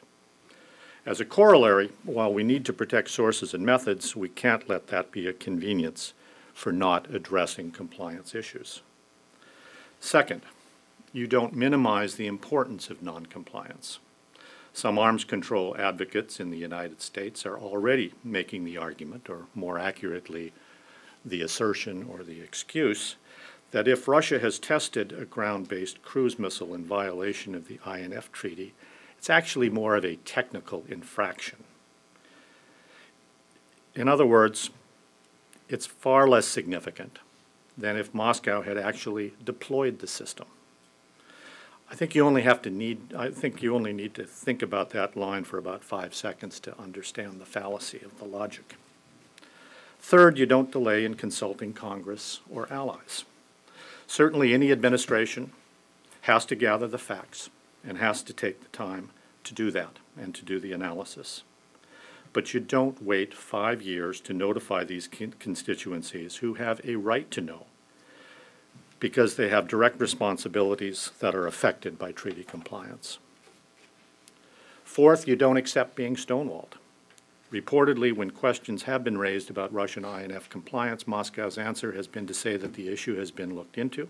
As a corollary, while we need to protect sources and methods, we can't let that be a convenience for not addressing compliance issues. Second, you don't minimize the importance of noncompliance. Some arms control advocates in the United States are already making the argument, or more accurately, the assertion or the excuse, that if Russia has tested a ground-based cruise missile in violation of the INF Treaty, it's actually more of a technical infraction. In other words, it's far less significant than if Moscow had actually deployed the system. I think you only need to think about that line for about 5 seconds to understand the fallacy of the logic. Third, you don't delay in consulting Congress or allies. Certainly any administration has to gather the facts and has to take the time to do that and to do the analysis. But you don't wait 5 years to notify these constituencies who have a right to know, because they have direct responsibilities that are affected by treaty compliance. Fourth, you don't accept being stonewalled. Reportedly, when questions have been raised about Russian INF compliance, Moscow's answer has been to say that the issue has been looked into,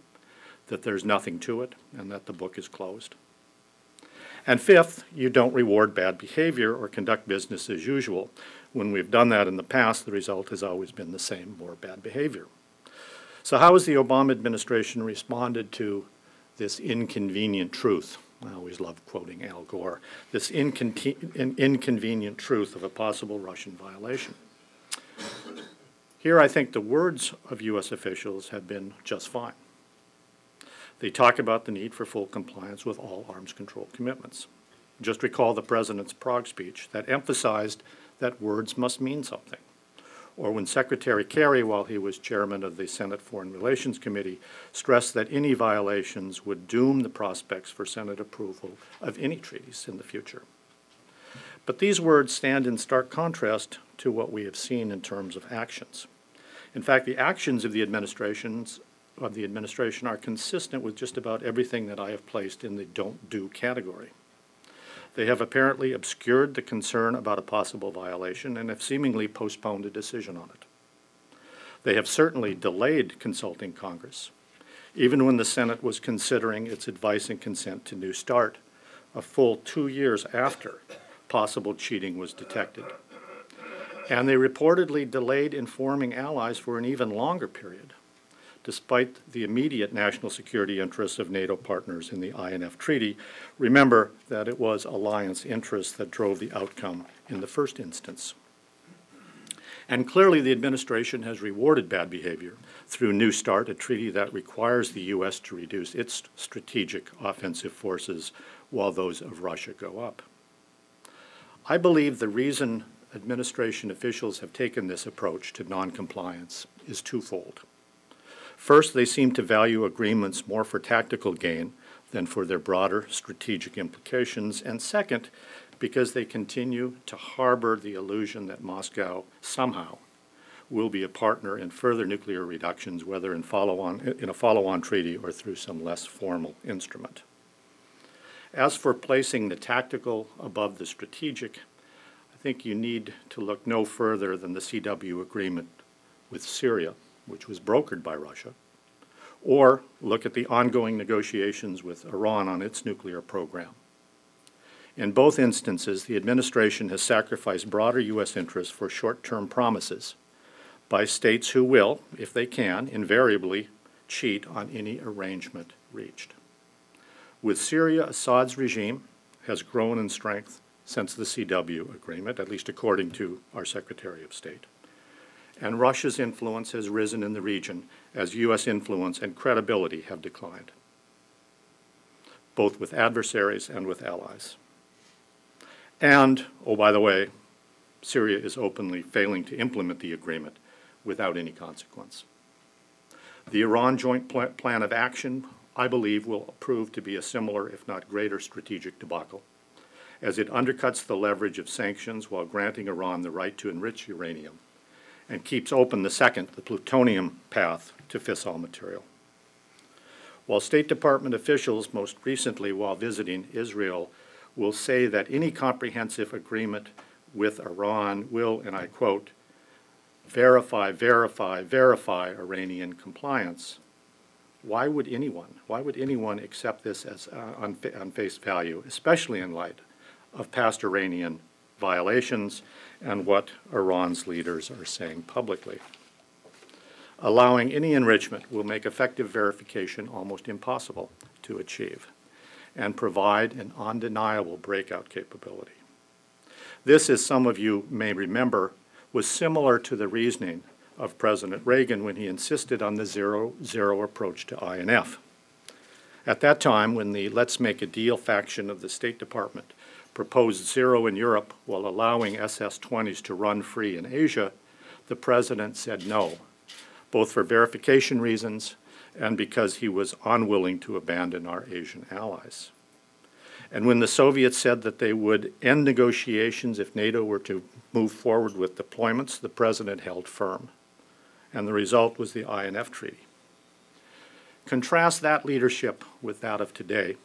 that there's nothing to it, and that the book is closed. And fifth, you don't reward bad behavior or conduct business as usual. When we've done that in the past, the result has always been the same, more bad behavior. So how has the Obama administration responded to this inconvenient truth? I always love quoting Al Gore, this inconvenient truth of a possible Russian violation. Here I think the words of U.S. officials have been just fine. They talk about the need for full compliance with all arms control commitments. Just recall the President's Prague speech that emphasized that words must mean something. Or when Secretary Kerry, while he was chairman of the Senate Foreign Relations Committee, stressed that any violations would doom the prospects for Senate approval of any treaties in the future. But these words stand in stark contrast to what we have seen in terms of actions. In fact, the actions of the administration are consistent with just about everything that I have placed in the don't do category. They have apparently obscured the concern about a possible violation and have seemingly postponed a decision on it. They have certainly delayed consulting Congress, even when the Senate was considering its advice and consent to New START, a full 2 years after possible cheating was detected. And they reportedly delayed informing allies for an even longer period, despite the immediate national security interests of NATO partners in the INF Treaty. Remember that it was alliance interests that drove the outcome in the first instance. And clearly the administration has rewarded bad behavior through New START, a treaty that requires the U.S. to reduce its strategic offensive forces while those of Russia go up. I believe the reason administration officials have taken this approach to noncompliance is twofold. First, they seem to value agreements more for tactical gain than for their broader strategic implications. And second, because they continue to harbor the illusion that Moscow somehow will be a partner in further nuclear reductions, whether in a follow-on treaty or through some less formal instrument. As for placing the tactical above the strategic, I think you need to look no further than the CW agreement with Syria, which was brokered by Russia, or look at the ongoing negotiations with Iran on its nuclear program. In both instances, the administration has sacrificed broader U.S. interests for short-term promises by states who will, if they can, invariably cheat on any arrangement reached. With Syria, Assad's regime has grown in strength since the CW agreement, at least according to our Secretary of State. And Russia's influence has risen in the region as U.S. influence and credibility have declined, both with adversaries and with allies. And, oh, by the way, Syria is openly failing to implement the agreement without any consequence. The Iran Joint Plan of Action, I believe, will prove to be a similar, if not greater, strategic debacle, as it undercuts the leverage of sanctions while granting Iran the right to enrich uranium and keeps open the plutonium path to fissile material. While State Department officials, most recently while visiting Israel, will say that any comprehensive agreement with Iran will, and I quote, verify Iranian compliance, why would anyone accept this as on face value, especially in light of past Iranian violations and what Iran's leaders are saying publicly? Allowing any enrichment will make effective verification almost impossible to achieve and provide an undeniable breakout capability. This, as some of you may remember, was similar to the reasoning of President Reagan when he insisted on the zero approach to INF. At that time, when the Let's Make a Deal faction of the State Department proposed zero in Europe while allowing SS-20s to run free in Asia, the President said no, both for verification reasons and because he was unwilling to abandon our Asian allies. And when the Soviets said that they would end negotiations if NATO were to move forward with deployments, the President held firm. And the result was the INF Treaty. Contrast that leadership with that of today,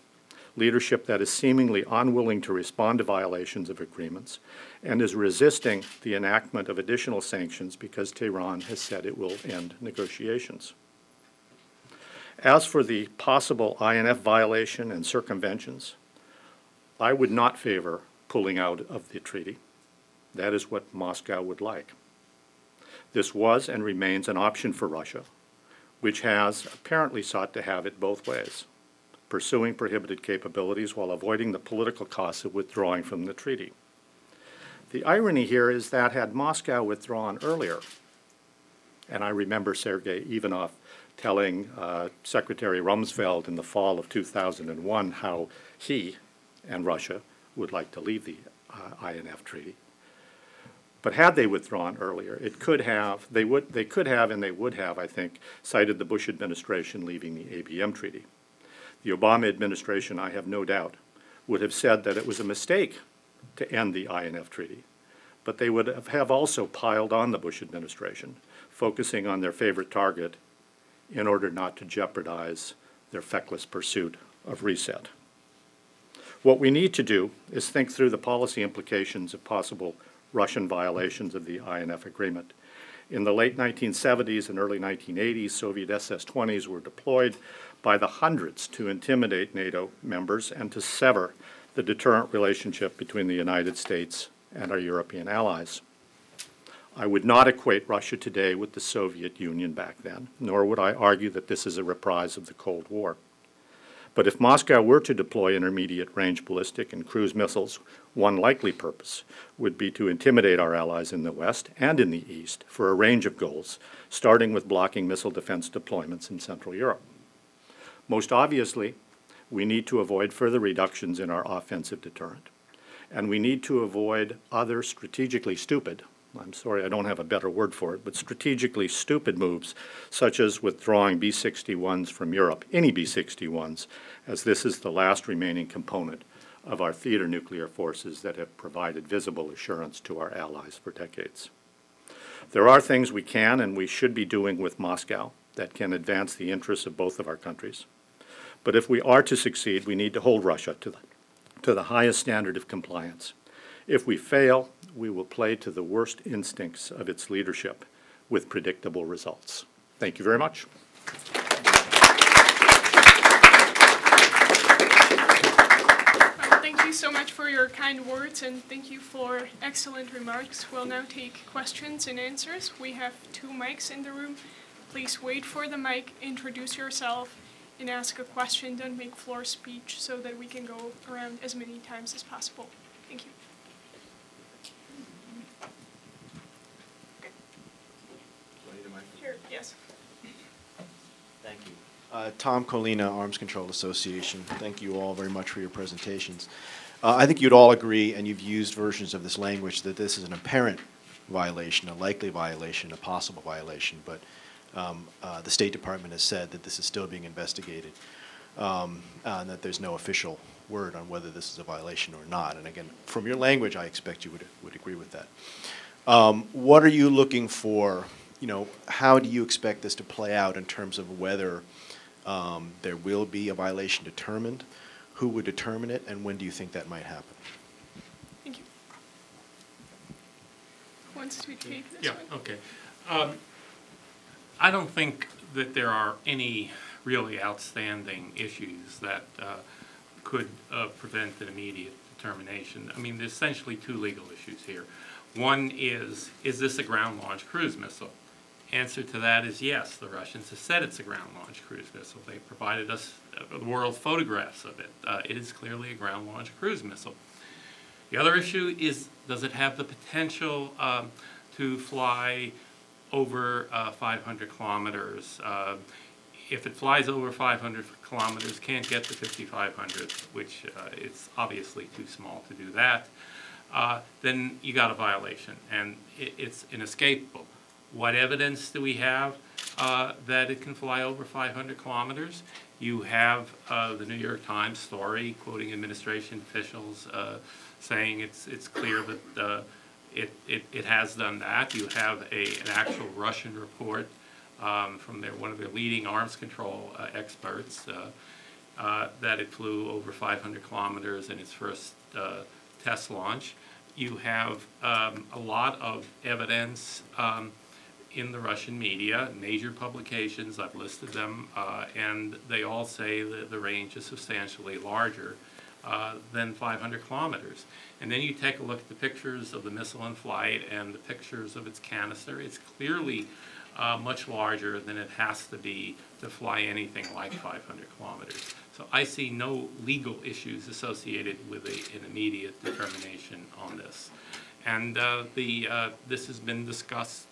leadership that is seemingly unwilling to respond to violations of agreements and is resisting the enactment of additional sanctions because Tehran has said it will end negotiations. As for the possible INF violation and circumventions, I would not favor pulling out of the treaty. That is what Moscow would like. This was and remains an option for Russia, which has apparently sought to have it both ways, pursuing prohibited capabilities while avoiding the political costs of withdrawing from the treaty. The irony here is that had Moscow withdrawn earlier, and I remember Sergei Ivanov telling Secretary Rumsfeld in the fall of 2001 how he and Russia would like to leave the INF Treaty. But had they withdrawn earlier, they could have, I think, cited the Bush administration leaving the ABM Treaty. The Obama administration, I have no doubt, would have said that it was a mistake to end the INF Treaty, but they would have also piled on the Bush administration, focusing on their favorite target in order not to jeopardize their feckless pursuit of reset. What we need to do is think through the policy implications of possible Russian violations of the INF agreement In the late 1970s and early 1980s, Soviet SS-20s were deployed by the hundreds to intimidate NATO members and to sever the deterrent relationship between the United States and our European allies. I would not equate Russia today with the Soviet Union back then, nor would I argue that this is a reprise of the Cold War. But if Moscow were to deploy intermediate-range ballistic and cruise missiles, one likely purpose would be to intimidate our allies in the West and in the East for a range of goals, starting with blocking missile defense deployments in Central Europe. Most obviously, we need to avoid further reductions in our offensive deterrent, and we need to avoid other strategically stupid, I'm sorry I don't have a better word for it, but strategically stupid moves, such as withdrawing B-61s from Europe, any B-61s, as this is the last remaining component of our theater nuclear forces that have provided visible assurance to our allies for decades. There are things we can and we should be doing with Moscow that can advance the interests of both of our countries. But if we are to succeed, we need to hold Russia to the highest standard of compliance. If we fail, we will play to the worst instincts of its leadership with predictable results. Thank you very much. Thank you so much for your kind words, and thank you for excellent remarks. We'll now take questions and answers. We have 2 mics in the room. Please wait for the mic, introduce yourself, and ask a question. Don't make floor speech so that we can go around as many times as possible. Thank you. Here, yes. Thank you. Tom Colina, Arms Control Association. Thank you all very much for your presentations. I think you'd all agree, and you've used versions of this language, that this is an apparent violation, a likely violation, a possible violation, but the State Department has said that this is still being investigated, and that there's no official word on whether this is a violation or not. And again, from your language, I expect you would agree with that. What are you looking for? You know, how do you expect this to play out in terms of whether there will be a violation determined, who would determine it, and when do you think that might happen? Thank you. Who wants to take this one? Okay. I don't think that there are any really outstanding issues that could prevent an immediate determination. I mean, there's essentially 2 legal issues here. One is this a ground-launched cruise missile? Answer to that is yes. The Russians have said it's a ground-launched cruise missile. They provided us the world photographs of it. It is clearly a ground-launched cruise missile. The other issue is, does it have the potential to fly over 500 kilometers? If it flies over 500 kilometers, can't get to 5,500, which it's obviously too small to do that, then you got a violation, and it's inescapable. What evidence do we have that it can fly over 500 kilometers? You have the New York Times story quoting administration officials saying it's clear that it has done that. You have an actual Russian report from one of their leading arms control experts that it flew over 500 kilometers in its first test launch. You have a lot of evidence in the Russian media, major publications, I've listed them, and they all say that the range is substantially larger than 500 kilometers. And then you take a look at the pictures of the missile in flight and the pictures of its canister. It's clearly much larger than it has to be to fly anything like 500 kilometers. So I see no legal issues associated with an immediate determination on this. And this has been discussed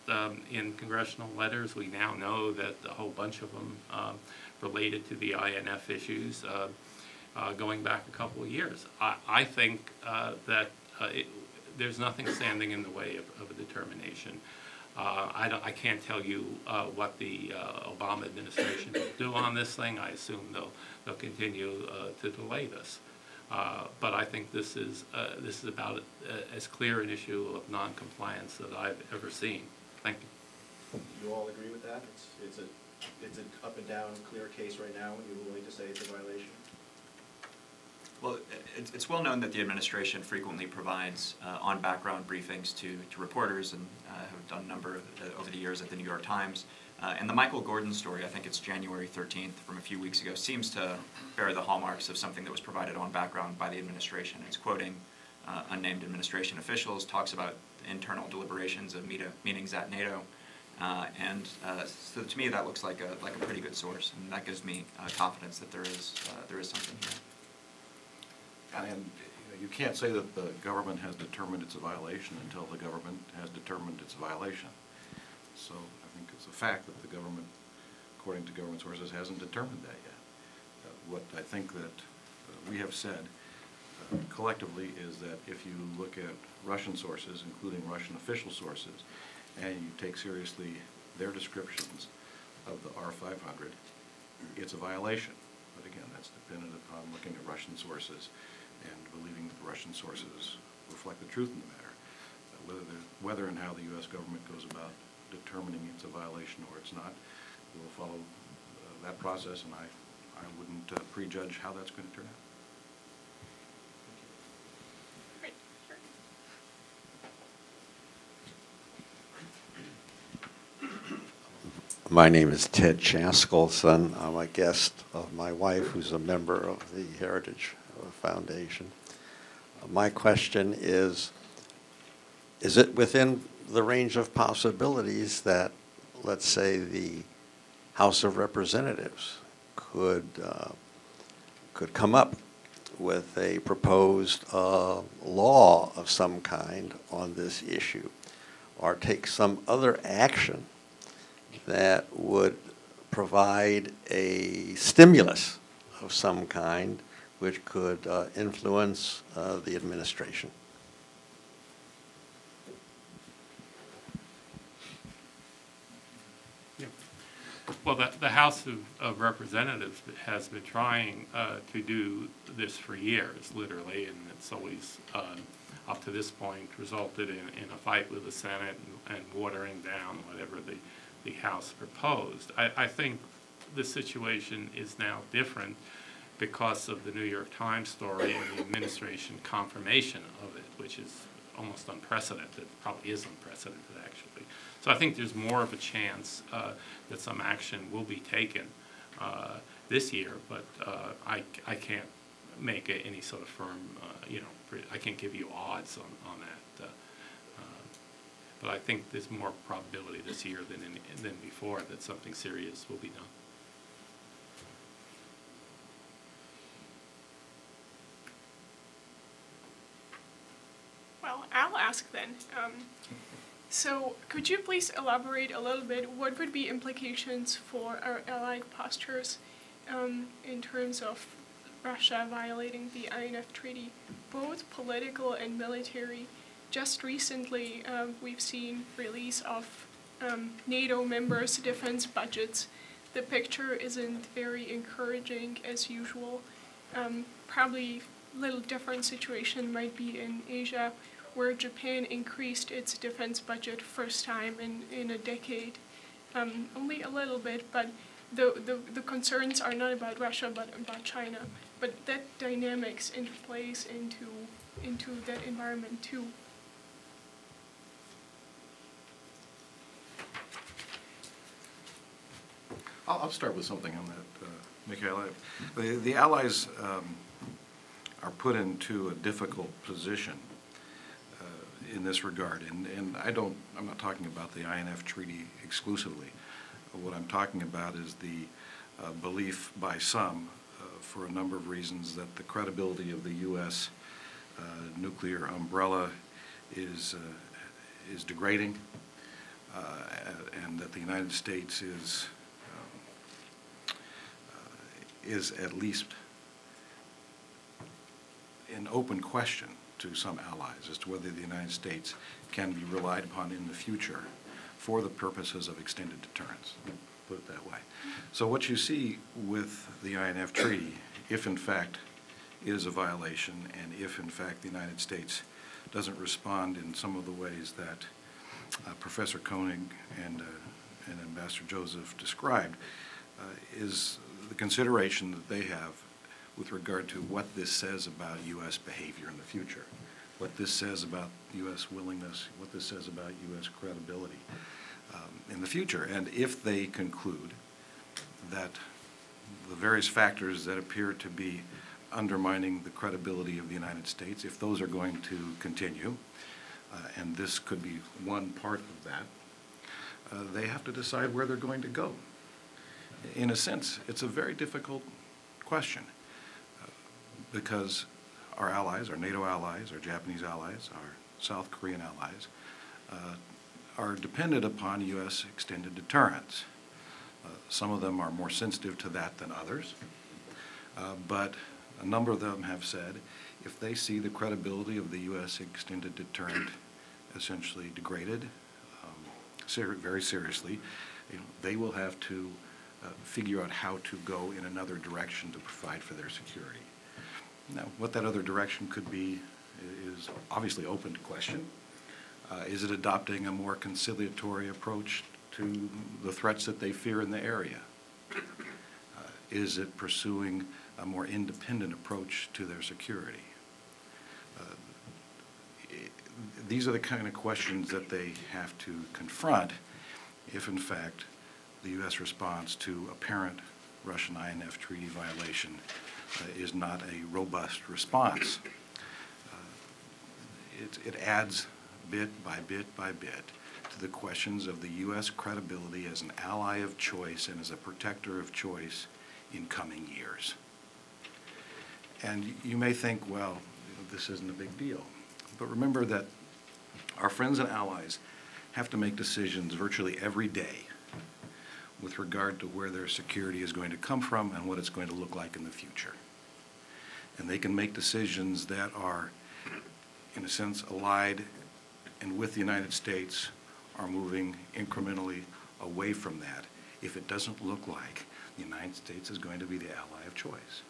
in congressional letters. We now know that a whole bunch of them related to the INF issues going back a couple of years. I think that there's nothing standing in the way of a determination. I can't tell you what the Obama administration will do on this thing. I assume they'll continue to delay this. But I think this is about as clear an issue of non-compliance that I've ever seen. Thank you. You all agree with that? It's an up and down clear case right now, and you're willing to say it's a violation? Well, it's well known that the administration frequently provides on-background briefings to reporters, and have done a number over the years at the New York Times. And the Michael Gordon story, I think it's January 13th from a few weeks ago, seems to bear the hallmarks of something that was provided on background by the administration. It's quoting unnamed administration officials, talks about internal deliberations of meetings at NATO. So to me, that looks like a pretty good source, and that gives me confidence that there is something here. And you can't say that the government has determined it's a violation until the government has determined it's a violation. So I think it's a fact that the government, according to government sources, hasn't determined that yet. What I think that we have said collectively is that if you look at Russian sources, including Russian official sources, and you take seriously their descriptions of the R-500, it's a violation. But again, that's dependent upon looking at Russian sources and believing that the Russian sources reflect the truth in the matter. Whether and how the U.S. government goes about determining it's a violation or it's not, we will follow that process, and I wouldn't prejudge how that's going to turn out. My name is Ted Chaskelson. I'm a guest of my wife, who's a member of the Heritage Foundation. My question is it within the range of possibilities that, let's say, the House of Representatives could come up with a proposed law of some kind on this issue, or take some other action that would provide a stimulus of some kind which could influence the administration? Yeah. Well, the House of Representatives has been trying to do this for years, literally, and it's always, up to this point, resulted in a fight with the Senate and watering down whatever the House proposed. I think the situation is now different because of the New York Times story and the administration confirmation of it, which is almost unprecedented, probably is unprecedented actually. So I think there's more of a chance that some action will be taken this year, but I can't make any sort of firm, I can't give you odds on that. But I think there's more probability this year than before that something serious will be done. Well, I'll ask then. So could you please elaborate a little bit what would be implications for our allied postures in terms of Russia violating the INF Treaty, both political and military? Just recently, we've seen release of NATO members' defense budgets. The picture isn't very encouraging as usual. Probably a little different situation might be in Asia, where Japan increased its defense budget first time in a decade. Only a little bit, but the concerns are not about Russia, but about China. But that dynamics plays into that environment too. I'll start with something on that, Mikhail. The Allies are put into a difficult position in this regard, and I'm not talking about the INF Treaty exclusively. What I'm talking about is the belief by some, for a number of reasons, that the credibility of the U.S. Nuclear umbrella is degrading, and that the United States is at least an open question to some allies as to whether the United States can be relied upon in the future for the purposes of extended deterrence, put it that way. So what you see with the INF Treaty, if in fact it is a violation, and if in fact the United States doesn't respond in some of the ways that Professor Koenig and Ambassador Joseph described, is the consideration that they have with regard to what this says about U.S. behavior in the future, what this says about U.S. willingness, what this says about U.S. credibility in the future. And if they conclude that the various factors that appear to be undermining the credibility of the United States, if those are going to continue, and this could be one part of that, they have to decide where they're going to go. In a sense, it's a very difficult question because our allies, our NATO allies, our Japanese allies, our South Korean allies, are dependent upon U.S. extended deterrence. Some of them are more sensitive to that than others, but a number of them have said if they see the credibility of the U.S. extended deterrent essentially degraded very seriously, they will have to figure out how to go in another direction to provide for their security. Now, what that other direction could be is obviously open to question. Is it adopting a more conciliatory approach to the threats that they fear in the area? Is it pursuing a more independent approach to their security? These are the kind of questions that they have to confront if, in fact, the U.S. response to apparent Russian INF Treaty violation is not a robust response. It adds bit by bit by bit to the questions of the U.S. credibility as an ally of choice and as a protector of choice in coming years. And you may think, well, this isn't a big deal. But remember that our friends and allies have to make decisions virtually every day with regard to where their security is going to come from and what it's going to look like in the future. And they can make decisions that are, in a sense, allied and with the United States are moving incrementally away from that if it doesn't look like the United States is going to be the ally of choice.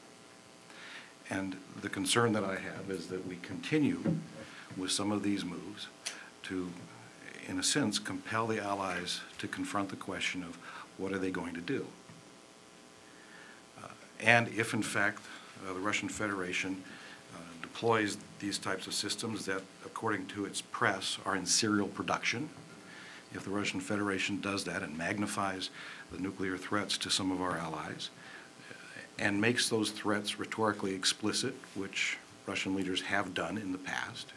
And the concern that I have is that we continue with some of these moves to, in a sense, compel the allies to confront the question of what are they going to do. And if, in fact, the Russian Federation deploys these types of systems that, according to its press, are in serial production, if the Russian Federation does that and magnifies the nuclear threats to some of our allies and makes those threats rhetorically explicit, which Russian leaders have done in the past,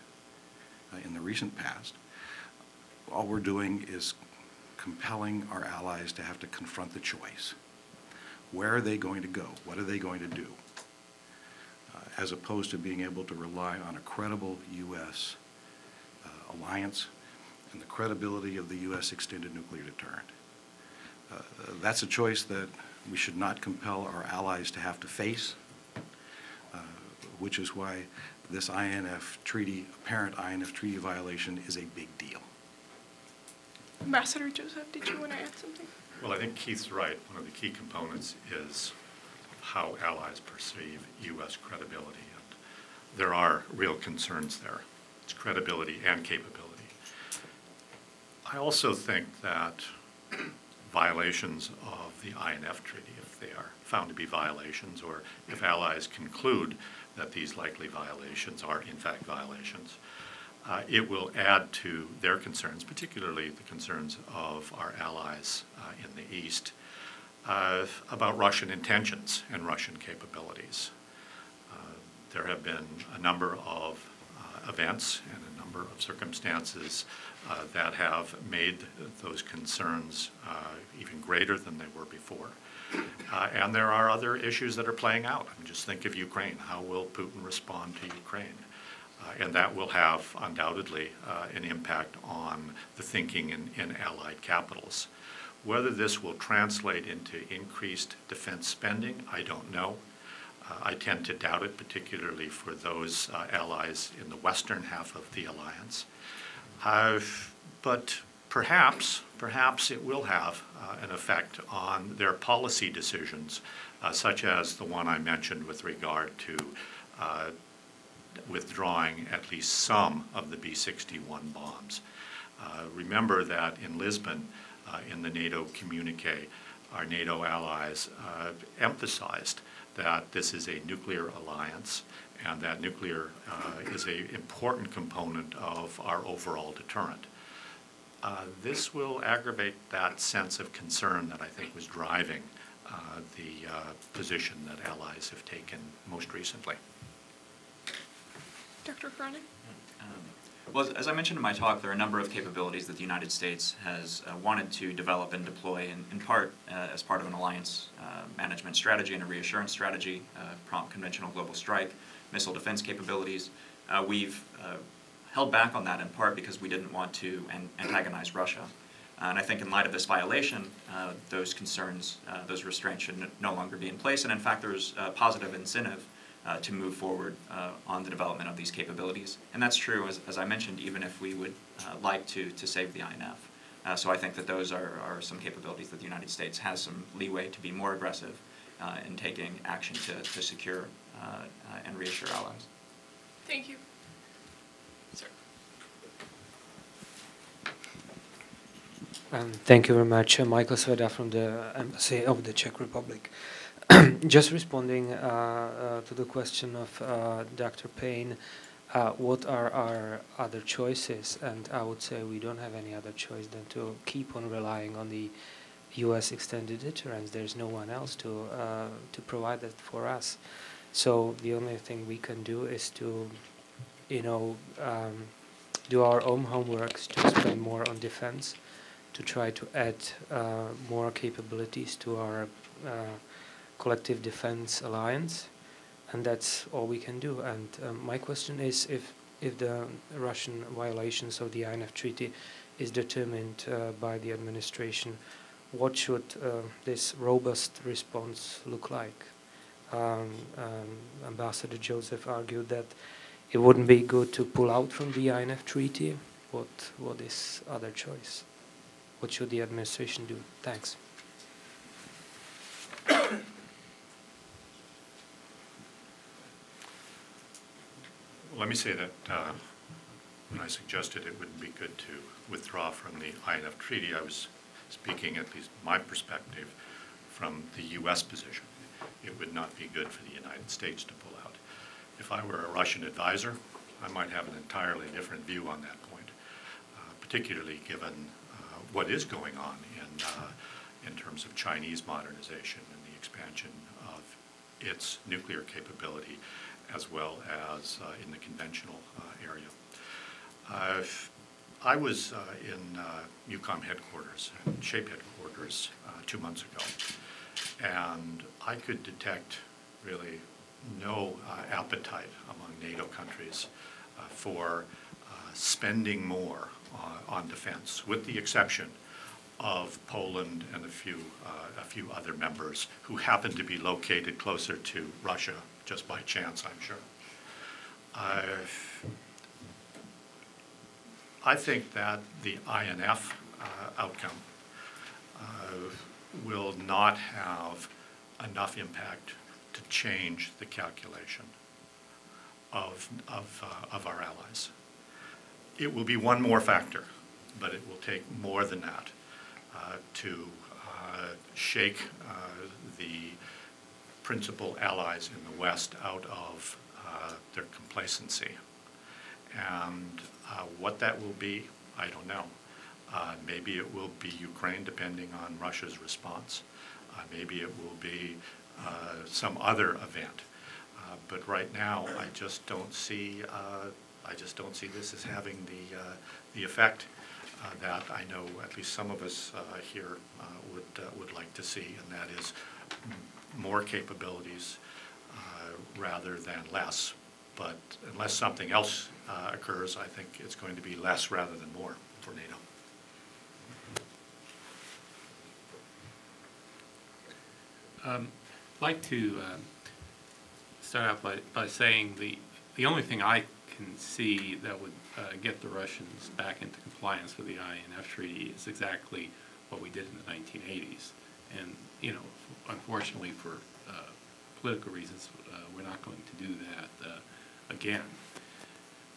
in the recent past, all we're doing is compelling our allies to have to confront the choice. Where are they going to go? What are they going to do? As opposed to being able to rely on a credible U.S. Alliance and the credibility of the U.S. extended nuclear deterrent. That's a choice that we should not compel our allies to have to face, which is why this INF treaty, apparent INF treaty violation is a big deal. Ambassador Joseph, did you want to add something? Well, I think Keith's right. One of the key components is how allies perceive U.S. credibility. And there are real concerns there. It's credibility and capability. I also think that violations of the INF Treaty, if they are found to be violations, or if allies conclude that these likely violations are in fact violations, it will add to their concerns, particularly the concerns of our allies in the East, about Russian intentions and Russian capabilities. There have been a number of events and a number of circumstances that have made those concerns even greater than they were before. And there are other issues that are playing out. I mean, just think of Ukraine. How will Putin respond to Ukraine? And that will have undoubtedly an impact on the thinking in allied capitals. Whether this will translate into increased defense spending, I don't know. I tend to doubt it, particularly for those allies in the western half of the alliance. But perhaps it will have an effect on their policy decisions, such as the one I mentioned with regard to withdrawing at least some of the B-61 bombs. Remember that in Lisbon, in the NATO communique, our NATO allies emphasized that this is a nuclear alliance and that nuclear is an important component of our overall deterrent. This will aggravate that sense of concern that I think was driving the position that allies have taken most recently. Dr. Cronin? Well, as I mentioned in my talk, there are a number of capabilities that the United States has wanted to develop and deploy in part as part of an alliance management strategy and a reassurance strategy, prompt conventional global strike, missile defense capabilities. We've held back on that in part because we didn't want to antagonize Russia. And I think in light of this violation, those concerns, those restraints should no longer be in place. And in fact, there's a positive incentive to move forward on the development of these capabilities. And that's true, as I mentioned, even if we would like to save the INF. So I think that those are some capabilities that the United States has some leeway to be more aggressive in taking action to secure and reassure allies. Thank you. Sir. Thank you very much. Michael Sveda from the Embassy of the Czech Republic. Just responding to the question of Dr. Payne, what are our other choices? And I would say we don't have any other choice than to keep on relying on the U.S. extended deterrence. There's no one else to provide that for us. So the only thing we can do is to, do our own homeworks, to spend more on defense, to try to add more capabilities to our collective defense alliance, and that's all we can do. And my question is, if the Russian violations of the INF Treaty is determined by the administration, what should this robust response look like? Ambassador Joseph argued that it wouldn't be good to pull out from the INF Treaty. What is other choice? What should the administration do? Thanks. Let me say that when I suggested it wouldn't be good to withdraw from the INF Treaty, I was speaking, at least my perspective, from the U.S. position. It would not be good for the United States to pull out. If I were a Russian advisor, I might have an entirely different view on that point, particularly given what is going on in terms of Chinese modernization and the expansion of its nuclear capability, as well as in the conventional area. I was in EUCOM headquarters, SHAPE headquarters, 2 months ago, and I could detect really no appetite among NATO countries for spending more on defense, with the exception of Poland and a few other members who happen to be located closer to Russia, just by chance, I'm sure. I think that the INF outcome will not have enough impact to change the calculation of our allies. It will be one more factor, but it will take more than that to shake the principal allies in the West out of their complacency. And what that will be, I don't know. Maybe it will be Ukraine, depending on Russia's response. Maybe it will be some other event. But right now, I just don't see this as having the effect that I know at least some of us here would like to see, and that is more capabilities rather than less. But unless something else occurs, I think it's going to be less rather than more for NATO. I'd like to start out by saying the only thing I can see that would get the Russians back into compliance with the INF Treaty is exactly what we did in the 1980s. And, unfortunately for political reasons, we're not going to do that again.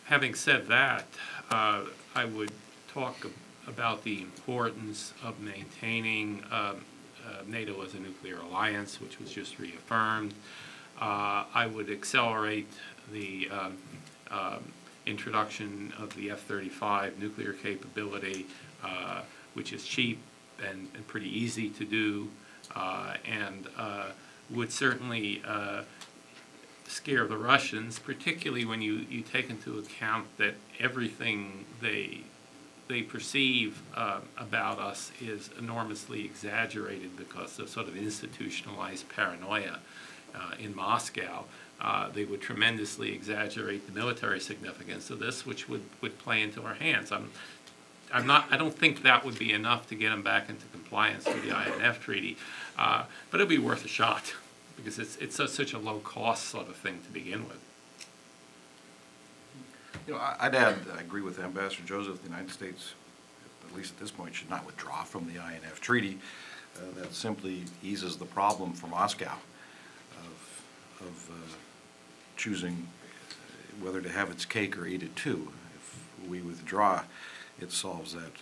Having said that, I would talk about the importance of maintaining NATO as a nuclear alliance, which was just reaffirmed. I would accelerate the introduction of the F-35 nuclear capability, which is cheap and pretty easy to do, and would certainly scare the Russians, particularly when you take into account that everything they perceive about us is enormously exaggerated because of sort of institutionalized paranoia in Moscow. They would tremendously exaggerate the military significance of this, which would play into our hands. I don't think that would be enough to get them back into compliance with the INF Treaty, but it'd be worth a shot because it's such a low-cost sort of thing to begin with. You know, I'd add, I agree with Ambassador Joseph, the United States, at least at this point, should not withdraw from the INF Treaty. That simply eases the problem for Moscow of choosing whether to have its cake or eat it too. If we withdraw, it solves that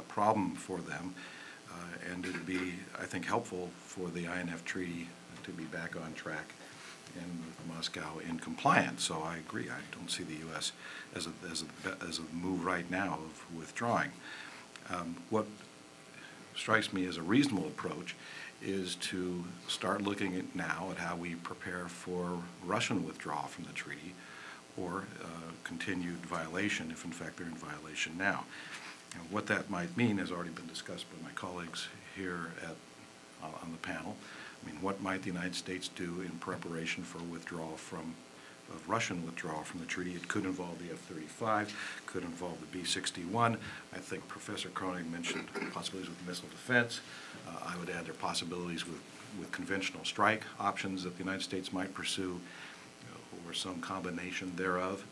problem for them, and it would be, I think, helpful for the INF Treaty to be back on track and with Moscow in compliance. So I agree. I don't see the U.S. as a move right now of withdrawing. What strikes me as a reasonable approach is to start looking at now at how we prepare for Russian withdrawal from the treaty or continued violation if in fact they're in violation now. And what that might mean has already been discussed by my colleagues here on the panel. I mean, what might the United States do in preparation for withdrawal of Russian withdrawal from the treaty? It could involve the F-35, could involve the B-61. I think Professor Koenig mentioned possibilities with missile defense. I would add there are possibilities with conventional strike options that the United States might pursue, or some combination thereof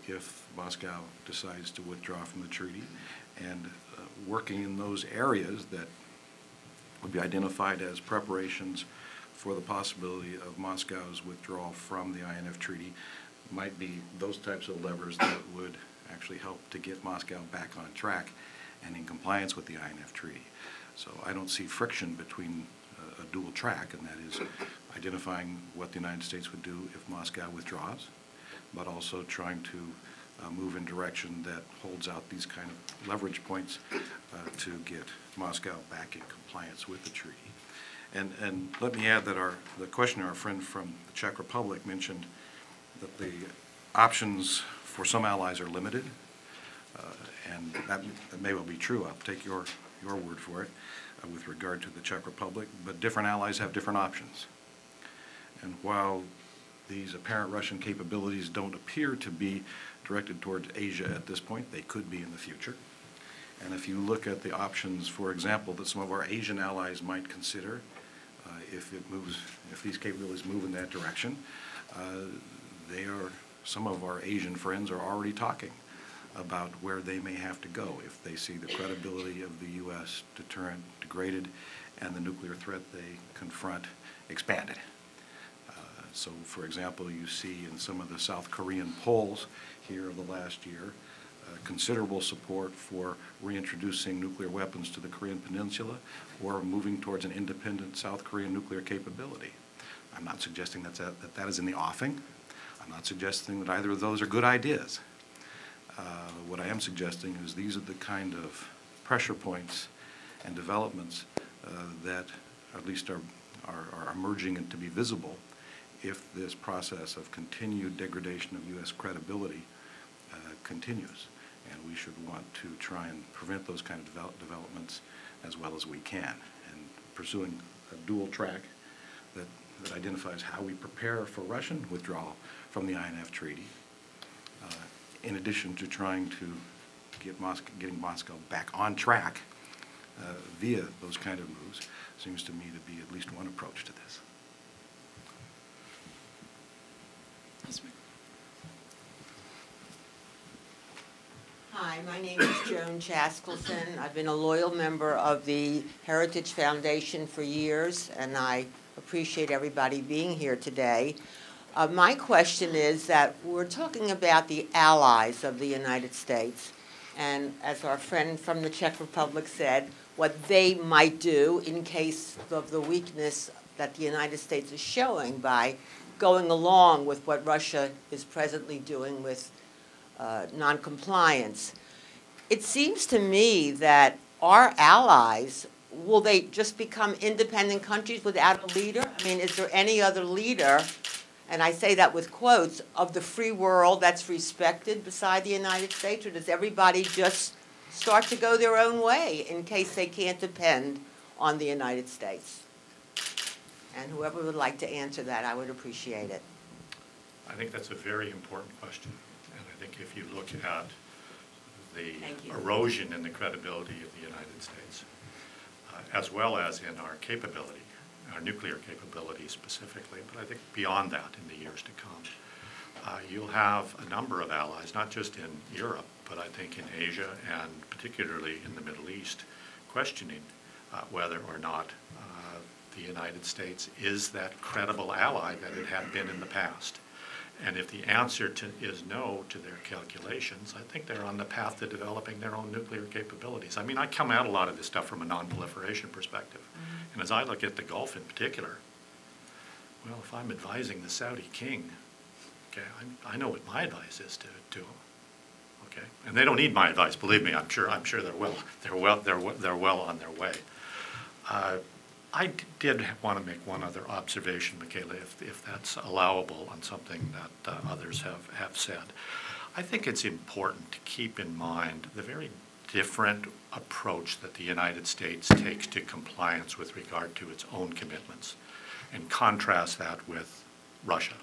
if Moscow decides to withdraw from the treaty, and working in those areas that would be identified as preparations for the possibility of Moscow's withdrawal from the INF Treaty might be those types of levers that would actually help to get Moscow back on track and in compliance with the INF Treaty. So I don't see friction between a dual track, and that is identifying what the United States would do if Moscow withdraws, but also trying to move in direction that holds out these kind of leverage points to get Moscow back in compliance with the treaty. And let me add that the questioner, our friend from the Czech Republic, mentioned that the options for some allies are limited, and that may well be true. I'll take your word for it with regard to the Czech Republic, but different allies have different options. And while these apparent Russian capabilities don't appear to be directed towards Asia at this point, they could be in the future. And if you look at the options, for example, that some of our Asian allies might consider, if these capabilities move in that direction, some of our Asian friends are already talking about where they may have to go if they see the credibility of the U.S. deterrent degraded and the nuclear threat they confront expanded. So, for example, you see in some of the South Korean polls here of the last year considerable support for reintroducing nuclear weapons to the Korean Peninsula or moving towards an independent South Korean nuclear capability. I'm not suggesting that is in the offing. I'm not suggesting that either of those are good ideas. What I am suggesting is these are the kind of pressure points and developments that at least are emerging and to be visible if this process of continued degradation of U.S. credibility continues. And we should want to try and prevent those kind of developments as well as we can. And pursuing a dual track that identifies how we prepare for Russian withdrawal from the INF Treaty, in addition to trying to getting Moscow back on track via those kind of moves, seems to me to be at least one approach to this. Hi, my name is Joan Chaskelson. I've been a loyal member of the Heritage Foundation for years, and I appreciate everybody being here today. My question is that we're talking about the allies of the United States, and as our friend from the Czech Republic said, what they might do in case of the weakness that the United States is showing by going along with what Russia is presently doing with noncompliance. It seems to me that our allies, will they just become independent countries without a leader? I mean, is there any other leader, and I say that with quotes, of the free world that's respected beside the United States, or does everybody just start to go their own way in case they can't depend on the United States? And whoever would like to answer that, I would appreciate it. I think that's a very important question. And I think if you look at the erosion in the credibility of the United States, as well as in our capability, our nuclear capability specifically, but I think beyond that in the years to come, you'll have a number of allies, not just in Europe, but I think in Asia and particularly in the Middle East, questioning whether or not the United States is that credible ally that it had been in the past. And if the answer is no to their calculations, I think they're on the path to developing their own nuclear capabilities. I mean, I come at a lot of this stuff from a non-proliferation perspective. Mm-hmm. And as I look at the Gulf in particular, well, if I'm advising the Saudi king, okay, I know what my advice is to him. Okay, and they don't need my advice. Believe me, I'm sure they're well on their way. I did want to make one other observation, Michaela, if that's allowable on something that others have said. I think it's important to keep in mind the very different approach that the United States takes to compliance with regard to its own commitments, and contrast that with Russia.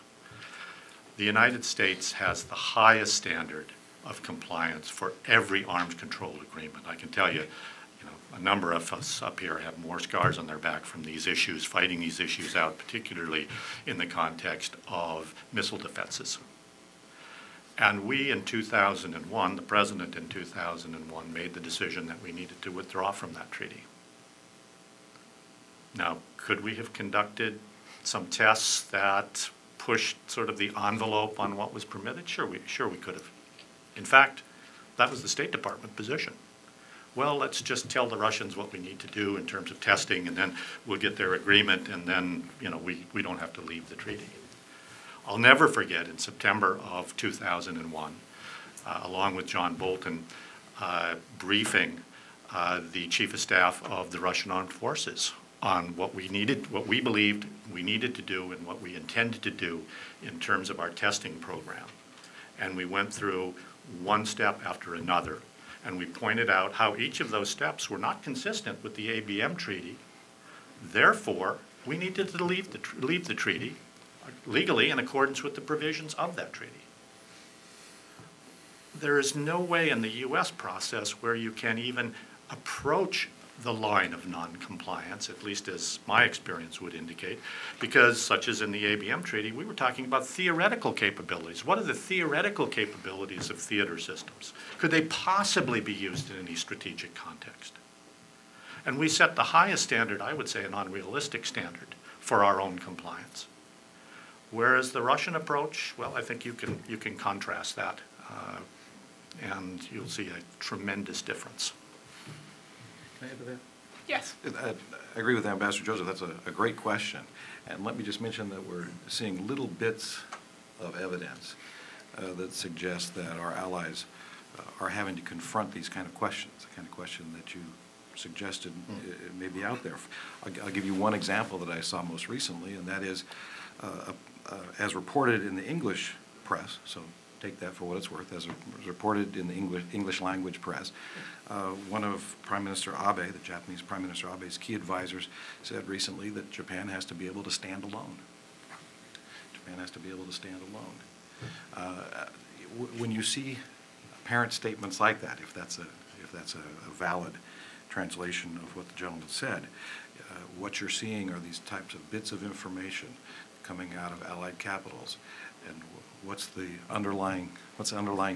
The United States has the highest standard of compliance for every arms control agreement. I can tell you, a number of us up here have more scars on their back from these issues, fighting these issues out, particularly in the context of missile defenses. And we in 2001, the President in 2001, made the decision that we needed to withdraw from that treaty. Now, could we have conducted some tests that pushed sort of the envelope on what was permitted? Sure we could have. In fact, that was the State Department position. Well, let's just tell the Russians what we need to do in terms of testing, and then we'll get their agreement, and then we don't have to leave the treaty. I'll never forget in September of 2001, along with John Bolton, briefing the Chief of Staff of the Russian Armed Forces on what we believed we needed to do and what we intended to do in terms of our testing program. And we went through one step after another. And we pointed out how each of those steps were not consistent with the ABM treaty. Therefore, we needed to leave the treaty legally in accordance with the provisions of that treaty. There is no way in the U.S. process where you can even approach the line of non-compliance, at least as my experience would indicate, because such as in the ABM treaty, we were talking about theoretical capabilities. What are the theoretical capabilities of theater systems? Could they possibly be used in any strategic context? And we set the highest standard, I would say, a non-realistic standard for our own compliance. Whereas the Russian approach, well, I think you can contrast that, and you'll see a tremendous difference. Can I add to that? Yes. I agree with Ambassador Joseph. That's a great question. And let me just mention that we're seeing little bits of evidence that suggest that our allies are having to confront these kind of questions, the kind of question that you suggested may be out there. I'll give you one example that I saw most recently, and that is, as reported in the English press, so take that for what it's worth, as reported in the English language press, one of Prime Minister Abe, the Japanese Prime Minister Abe's key advisors, said recently that Japan has to be able to stand alone. Japan has to be able to stand alone. When you see apparent statements like that, if that's a valid translation of what the gentleman said, what you're seeing are these types of bits of information coming out of allied capitals. And what's the underlying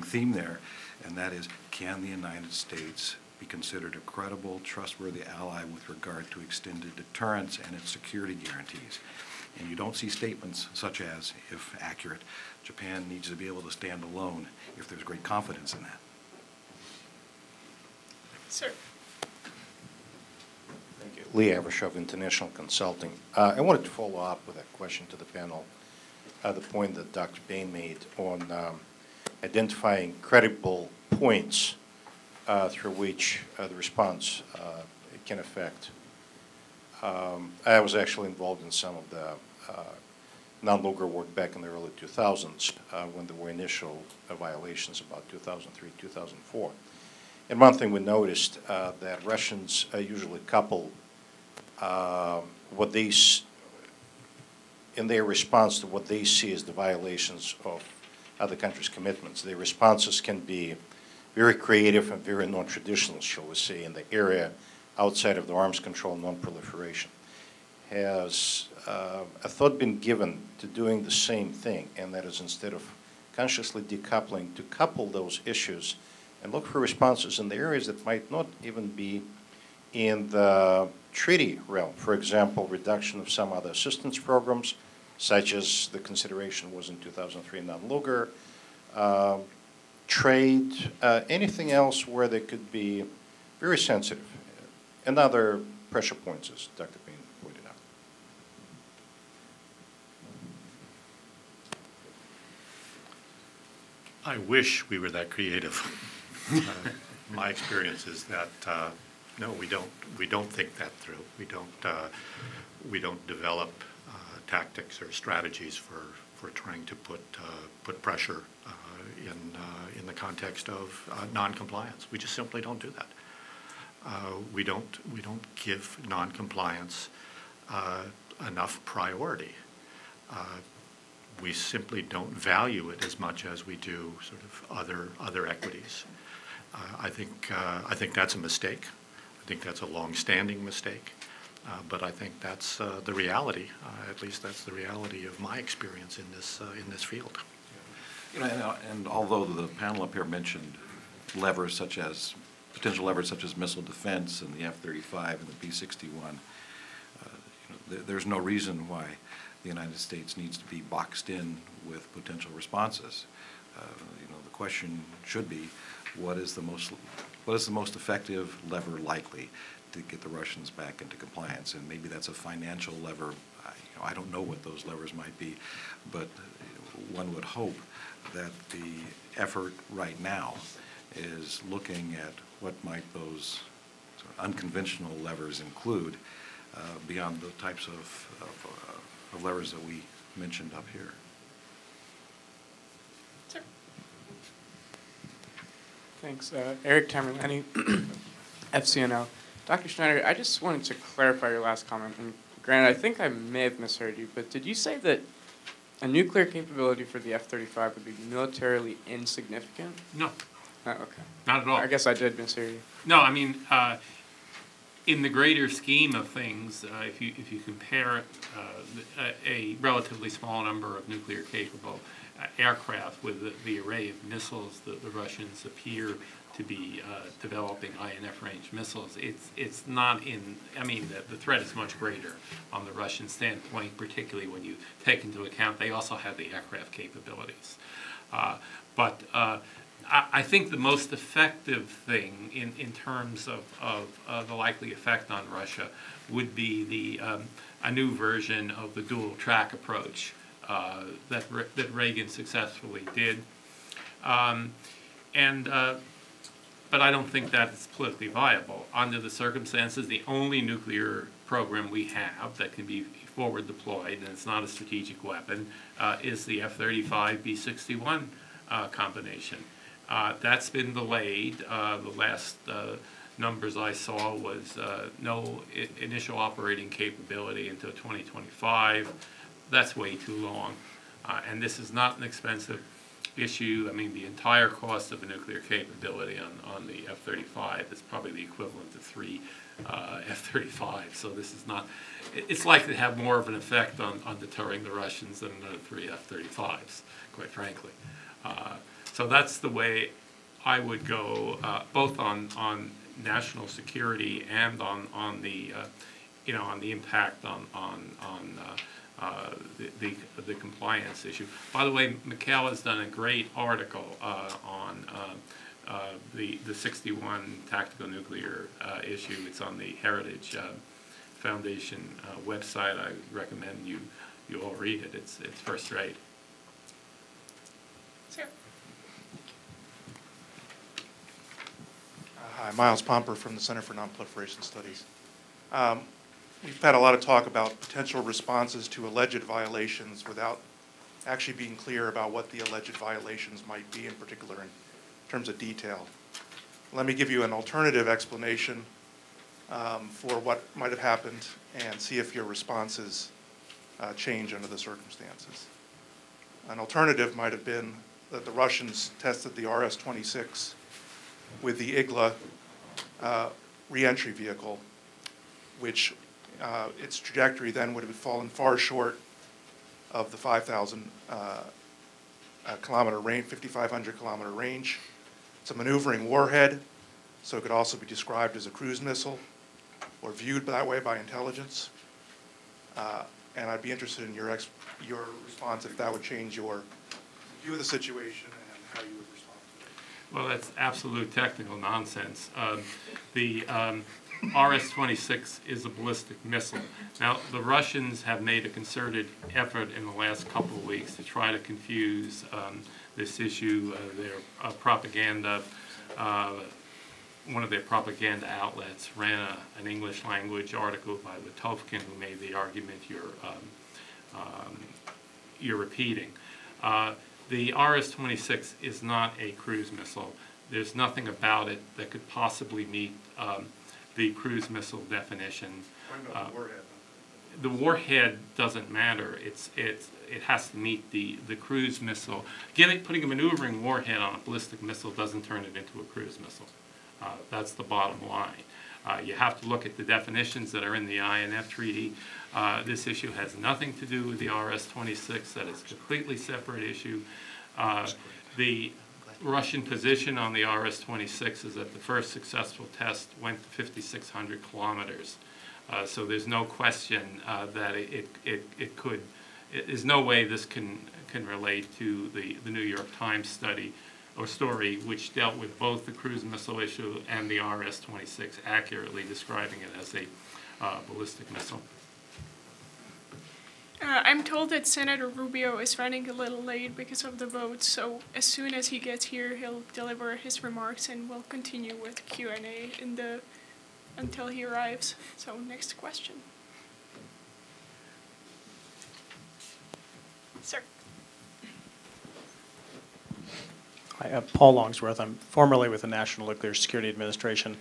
theme there? And that is, can the United States be considered a credible, trustworthy ally with regard to extended deterrence and its security guarantees? And you don't see statements such as, if accurate, Japan needs to be able to stand alone if there's great confidence in that. Sir. Thank you. Lee Avershow of International Consulting. I wanted to follow up with a question to the panel. the point that Dr. Bain made on identifying credible points through which the response can affect. I was actually involved in some of the non-looker work back in the early 2000s when there were initial violations about 2003, 2004. And one thing we noticed that Russians usually couple what they, in their response to what they see as the violations of other countries' commitments, their responses can be very creative and very non-traditional, shall we say, in the area outside of the arms control non-proliferation. Has a thought been given to doing the same thing, and that is instead of consciously decoupling, to couple those issues and look for responses in the areas that might not even be in the treaty realm. For example, reduction of some other assistance programs, such as the consideration was in 2003 non-looker, trade, anything else where they could be very sensitive, and other pressure points, as Dr. Bain pointed out. I wish we were that creative. My experience is that no, we don't think that through. We don't develop tactics or strategies for trying to put pressure in the context of non-compliance. We just simply don't do that. We don't give non-compliance enough priority. We simply don't value it as much as we do sort of other equities. I think that's a mistake. I think that's a long-standing mistake. But I think that's the reality. At least that's the reality of my experience in this field. You know, and although the panel up here mentioned levers such as potential levers such as missile defense and the F-35 and the B-61, you know, there's no reason why the United States needs to be boxed in with potential responses. You know, the question should be, what is the most effective lever likely to get the Russians back into compliance? And maybe that's a financial lever. I don't know what those levers might be, but one would hope that the effort right now is looking at what might those sort of unconventional levers include beyond the types of levers that we mentioned up here. Sir. Thanks. Eric Tamerlani, FCNO. Dr. Schneider, I just wanted to clarify your last comment. And granted, I think I may have misheard you, but did you say that a nuclear capability for the F-35 would be militarily insignificant? No. Oh, okay. Not at all. I guess I did mishear you. No, I mean, in the greater scheme of things, if you compare a relatively small number of nuclear capable aircraft with the array of missiles that the Russians appear to be developing INF range missiles, it's not in, I mean, the threat is much greater on the Russian standpoint, particularly when you take into account they also have the aircraft capabilities. But I think the most effective thing in terms of the likely effect on Russia would be a new version of the dual track approach that Reagan successfully did. But I don't think that is politically viable. Under the circumstances, the only nuclear program we have that can be forward deployed, and it's not a strategic weapon, is the F-35 B-61 combination. That's been delayed. The last numbers I saw was no initial operating capability until 2025. That's way too long. And this is not an expensive issue. I mean, the entire cost of a nuclear capability on the F-35 is probably the equivalent to 3 F-35. So this is not, it's likely to have more of an effect on deterring the Russians than another 3 F-35s, quite frankly. So that's the way I would go, both on national security and on the on the impact on the compliance issue. By the way, Mikhail has done a great article on the 61 tactical nuclear issue. It's on the Heritage Foundation website. I recommend you you all read it. It's first rate. Sir. Hi, Miles Pomper from the Center for Nonproliferation Studies. We've had a lot of talk about potential responses to alleged violations without actually being clear about what the alleged violations might be in particular in terms of detail. Let me give you an alternative explanation for what might have happened and see if your responses change under the circumstances. An alternative might have been that the Russians tested the RS-26 with the IGLA reentry vehicle, which its trajectory then would have fallen far short of the 5,000 kilometer range, 5,500 kilometer range. It's a maneuvering warhead, so it could also be described as a cruise missile or viewed that way by intelligence. And I'd be interested in your response if that would change your view of the situation and how you would respond to it. Well, that's absolute technical nonsense. The RS-26 is a ballistic missile. Now, the Russians have made a concerted effort in the last couple of weeks to try to confuse this issue. Their propaganda, one of their propaganda outlets ran an English language article by Litovkin, who made the argument you're repeating. The RS-26 is not a cruise missile. There's nothing about it that could possibly meet the cruise missile definition. The warhead doesn't matter. It has to meet the cruise missile. Putting a maneuvering warhead on a ballistic missile doesn't turn it into a cruise missile. That's the bottom line. You have to look at the definitions that are in the INF Treaty. This issue has nothing to do with the RS-26. That is a completely separate issue. The Russian position on the RS-26 is that the first successful test went to 5,600 kilometers. So there's no question that it could. There's no way this can relate to the New York Times study or story, which dealt with both the cruise missile issue and the RS-26, accurately describing it as a ballistic missile. I'm told that Senator Rubio is running a little late because of the vote, so as soon as he gets here, he'll deliver his remarks and we'll continue with Q&A until he arrives. So next question. Sir. Hi, Paul Longsworth. I'm formerly with the National Nuclear Security Administration.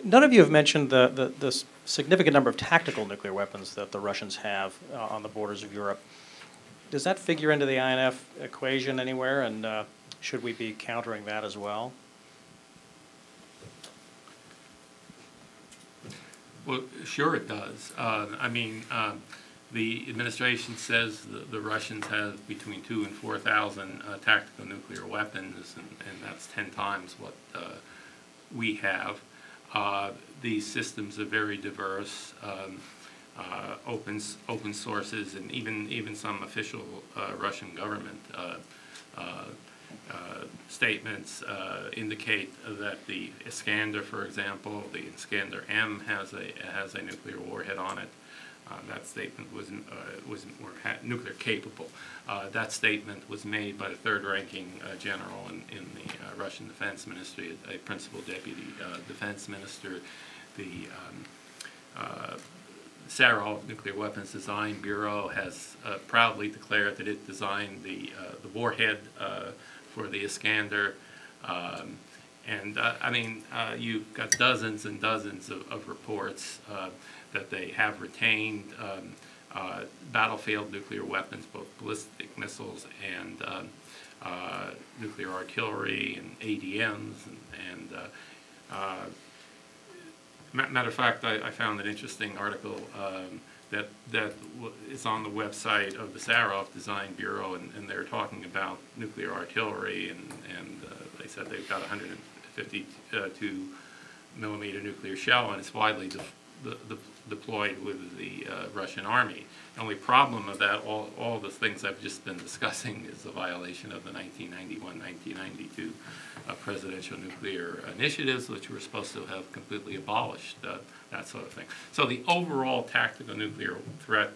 None of you have mentioned the significant number of tactical nuclear weapons that the Russians have on the borders of Europe. Does that figure into the INF equation anywhere, and should we be countering that as well? Well, sure it does. I mean, the administration says the Russians have between 2,000 and 4,000 tactical nuclear weapons, and that's 10 times what we have. These systems are very diverse, open sources, and even some official Russian government statements indicate that the Iskander, for example, the Iskander M has a nuclear warhead on it. That statement wasn't nuclear capable. That statement was made by the third-ranking general in the Russian Defense Ministry, a principal deputy defense minister. The Sarov Nuclear Weapons Design Bureau has proudly declared that it designed the warhead for the Iskander. I mean, you've got dozens and dozens of reports that they have retained battlefield nuclear weapons, both ballistic missiles and nuclear artillery and ADMs. Matter of fact, I found an interesting article that is on the website of the Sarov Design Bureau, and they're talking about nuclear artillery, and they said they've got 152 millimeter nuclear shell, and it's widely deployed with the Russian army. The only problem of that, all the things I've just been discussing, is a violation of the 1991-1992 presidential nuclear initiatives, which were supposed to have completely abolished that sort of thing. So the overall tactical nuclear threat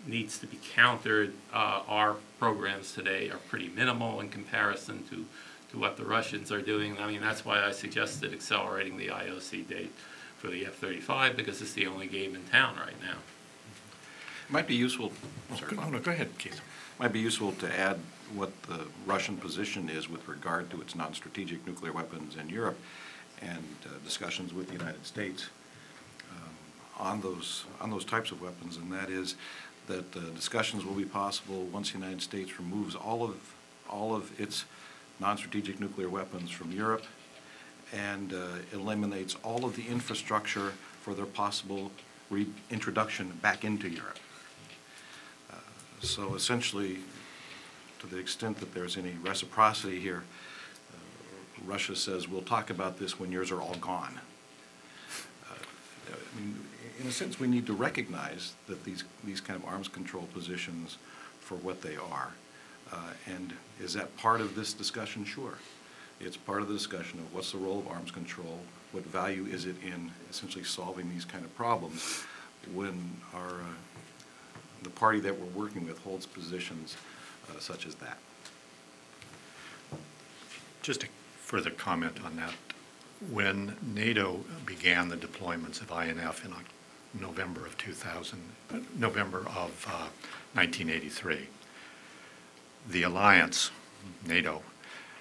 needs to be countered. Our programs today are pretty minimal in comparison to what the Russians are doing. I mean, that's why I suggested accelerating the IOC date for the F-35, because it's the only game in town right now. It might be useful. Go ahead, Keith. Might be useful to add what the Russian position is with regard to its non-strategic nuclear weapons in Europe, and discussions with the United States on those types of weapons, and that is that discussions will be possible once the United States removes all of its non-strategic nuclear weapons from Europe and eliminates all of the infrastructure for their possible reintroduction back into Europe. So essentially, to the extent that there's any reciprocity here, Russia says, we'll talk about this when yours are all gone. I mean, in a sense, we need to recognize that these kind of arms control positions for what they are. And is that part of this discussion? Sure. It's part of the discussion of what's the role of arms control, what value is it in essentially solving these kind of problems when the party that we're working with holds positions such as that. Just a further comment on that. When NATO began the deployments of INF in November of 1983, the alliance, NATO,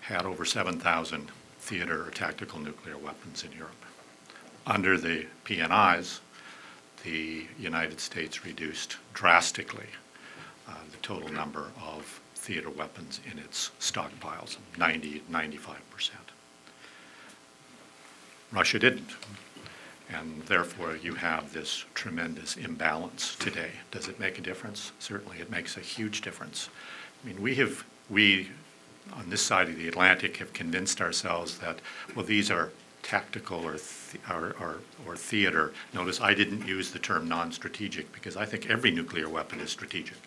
had over 7,000 theater or tactical nuclear weapons in Europe. Under the PNIs, the United States reduced drastically the total number of theater weapons in its stockpiles, 95%. Russia didn't, and therefore you have this tremendous imbalance today. Does it make a difference? Certainly it makes a huge difference. I mean, we on this side of the Atlantic have convinced ourselves that, well, these are tactical or theater. Notice I didn't use the term non-strategic because I think every nuclear weapon is strategic.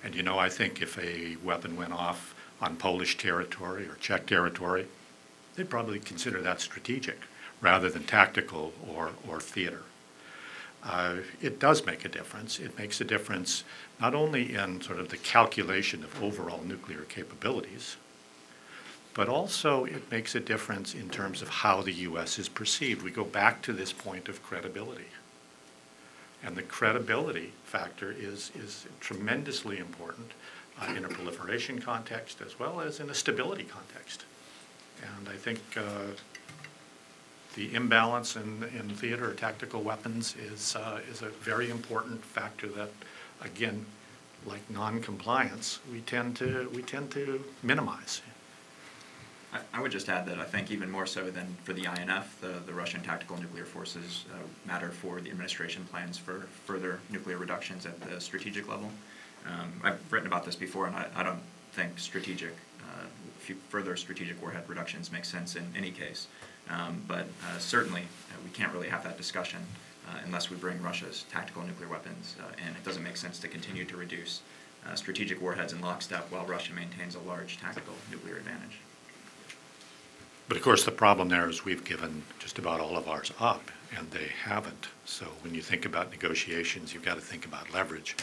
And you know, I think if a weapon went off on Polish territory or Czech territory, they'd probably consider that strategic rather than tactical or theater. It does make a difference. It makes a difference not only in sort of the calculation of overall nuclear capabilities, but also it makes a difference in terms of how the U.S. is perceived. We go back to this point of credibility. And the credibility factor is tremendously important in a proliferation context as well as in a stability context. And I think the imbalance in theater or tactical weapons is a very important factor that, again, like non-compliance, we tend to minimize. I would just add that I think even more so than for the INF, the Russian tactical nuclear forces matter for the administration plans for further nuclear reductions at the strategic level. I've written about this before, and I don't think further strategic warhead reductions make sense in any case. But certainly we can't really have that discussion unless we bring Russia's tactical nuclear weapons, and it doesn't make sense to continue to reduce strategic warheads in lockstep while Russia maintains a large tactical nuclear advantage. But of course the problem there is we've given just about all of ours up, and they haven't. So when you think about negotiations, you've got to think about leverage.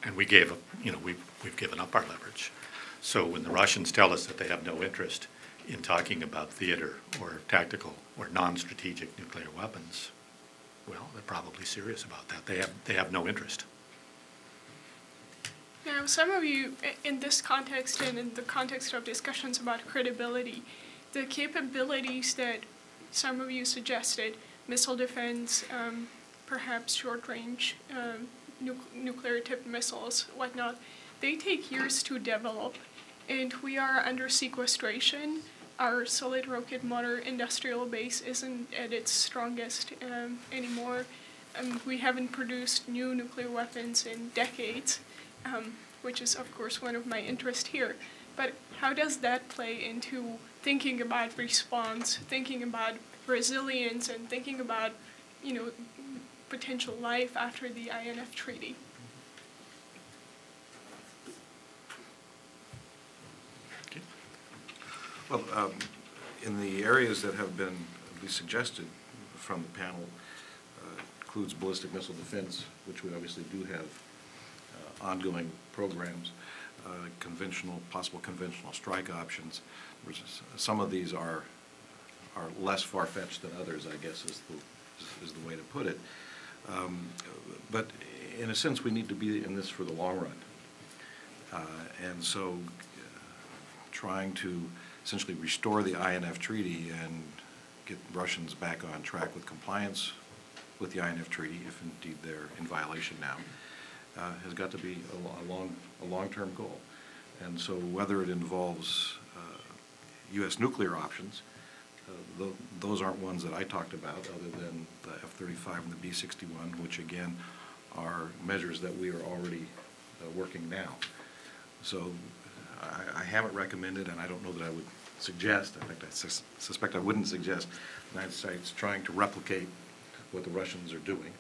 And we've given up our leverage. So when the Russians tell us that they have no interest in talking about theater or tactical or non-strategic nuclear weapons, well, they're probably serious about that. They have no interest. Now, some of you, in this context and in the context of discussions about credibility, the capabilities that some of you suggested, missile defense, perhaps short-range nuclear-tipped missiles, whatnot, they take years to develop, and we are under sequestration. Our solid rocket motor industrial base isn't at its strongest anymore. We haven't produced new nuclear weapons in decades, which is, of course, one of my interests here. But how does that play into thinking about response, thinking about resilience, and thinking about, potential life after the INF Treaty? Well, in the areas that have been at least suggested from the panel, includes ballistic missile defense, which we obviously do have ongoing programs, possible conventional strike options. Some of these are less far-fetched than others, I guess is the way to put it. But in a sense, we need to be in this for the long run. And so trying to essentially restore the INF Treaty and get Russians back on track with compliance with the INF Treaty, if indeed they're in violation now, has got to be a long-term goal. And so whether it involves U.S. nuclear options, those aren't ones that I talked about other than the F-35 and the B-61, which again are measures that we are already working now. So I haven't recommended, and I don't know that I would suggest, in fact I suspect I wouldn't suggest the United States trying to replicate what the Russians are doing,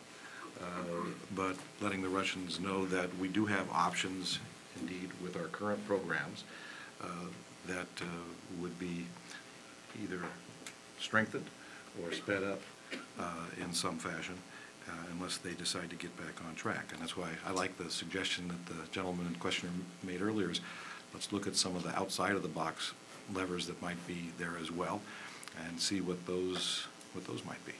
but letting the Russians know that we do have options indeed with our current programs that would be either strengthened or sped up in some fashion unless they decide to get back on track. And that's why I like the suggestion that the gentleman in question made earlier is let's look at some of the outside of the box levers that might be there as well and see what those might be.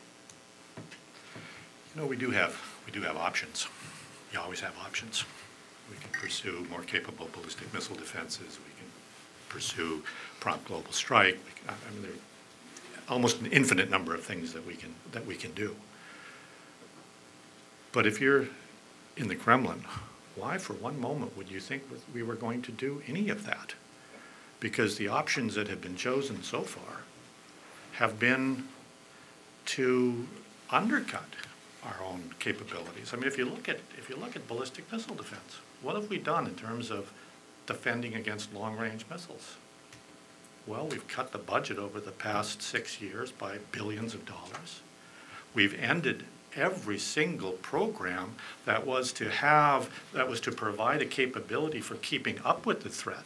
You know, we do have options. You always have options. We can pursue more capable ballistic missile defenses. We can pursue prompt global strike. I mean, there are almost an infinite number of things that we can do. But if you're in the Kremlin, why for one moment would you think we were going to do any of that? Because the options that have been chosen so far have been to undercut our own capabilities. I mean, if you look at ballistic missile defense, what have we done in terms of defending against long-range missiles? Well, we've cut the budget over the past 6 years by billions of dollars. We've ended every single program that was to provide a capability for keeping up with the threat,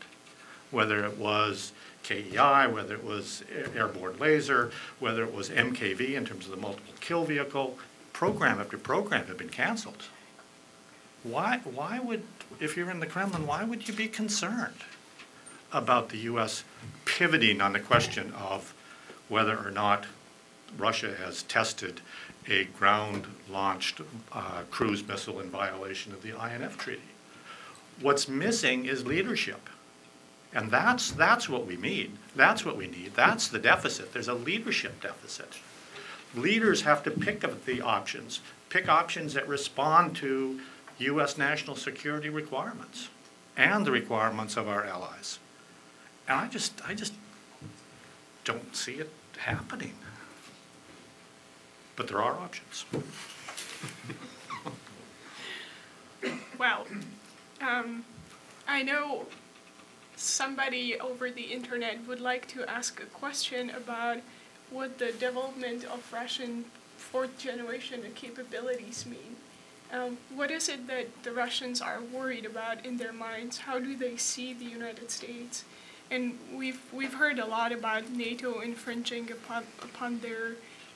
whether it was KEI, whether it was airborne laser, whether it was MKV in terms of the multiple kill vehicle. Program after program have been canceled. Why would, if you're in the Kremlin, why would you be concerned about the U.S. pivoting on the question of whether or not Russia has tested a ground-launched cruise missile in violation of the INF Treaty? What's missing is leadership. And that's what we need. That's what we need. That's the deficit. There's a leadership deficit. Leaders have to pick up the options, pick options that respond to U.S. national security requirements and the requirements of our allies. And I just don't see it happening. But there are options. Well, I know somebody over the internet would like to ask a question about what the development of Russian fourth generation capabilities mean. What is it that the Russians are worried about in their minds? How do they see the United States? And we've heard a lot about NATO infringing upon their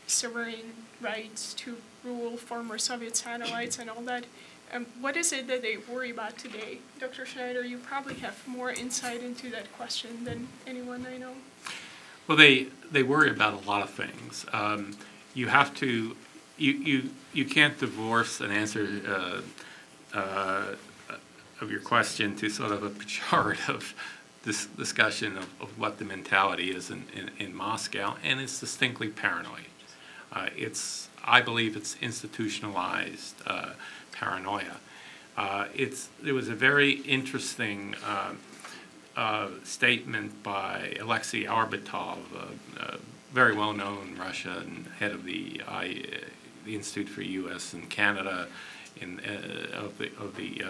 sovereign rights to rule former Soviet satellites and all that. What is it that they worry about today? Dr. Schneider, you probably have more insight into that question than anyone I know. Well, they worry about a lot of things. You have to, you can't divorce an answer of your question to sort of a pejorative discussion of what the mentality is in Moscow, and it's distinctly paranoid. I believe it's institutionalized paranoia. There was a very interesting statement by Alexei Arbatov, a very well-known Russian head of the Institute for U.S. and Canada of the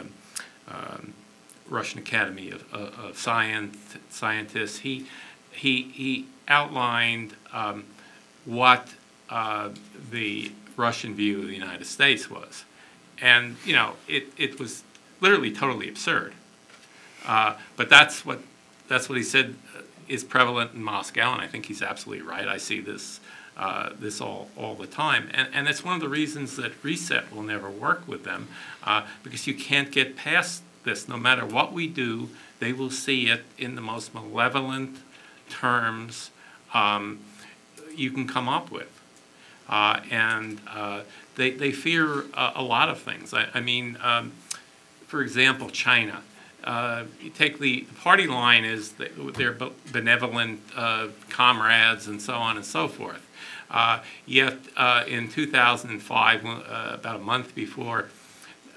Russian Academy of Scientists. He outlined what the Russian view of the United States was. And, you know, it was literally totally absurd. But that's what he said is prevalent in Moscow, and I think he's absolutely right. I see this all the time. And it's one of the reasons that reset will never work with them, because you can't get past this. No matter what we do, they will see it in the most malevolent terms you can come up with. They fear a lot of things. I mean, for example, China. You take the party line is they're benevolent comrades and so on and so forth. Yet in 2005, about a month before,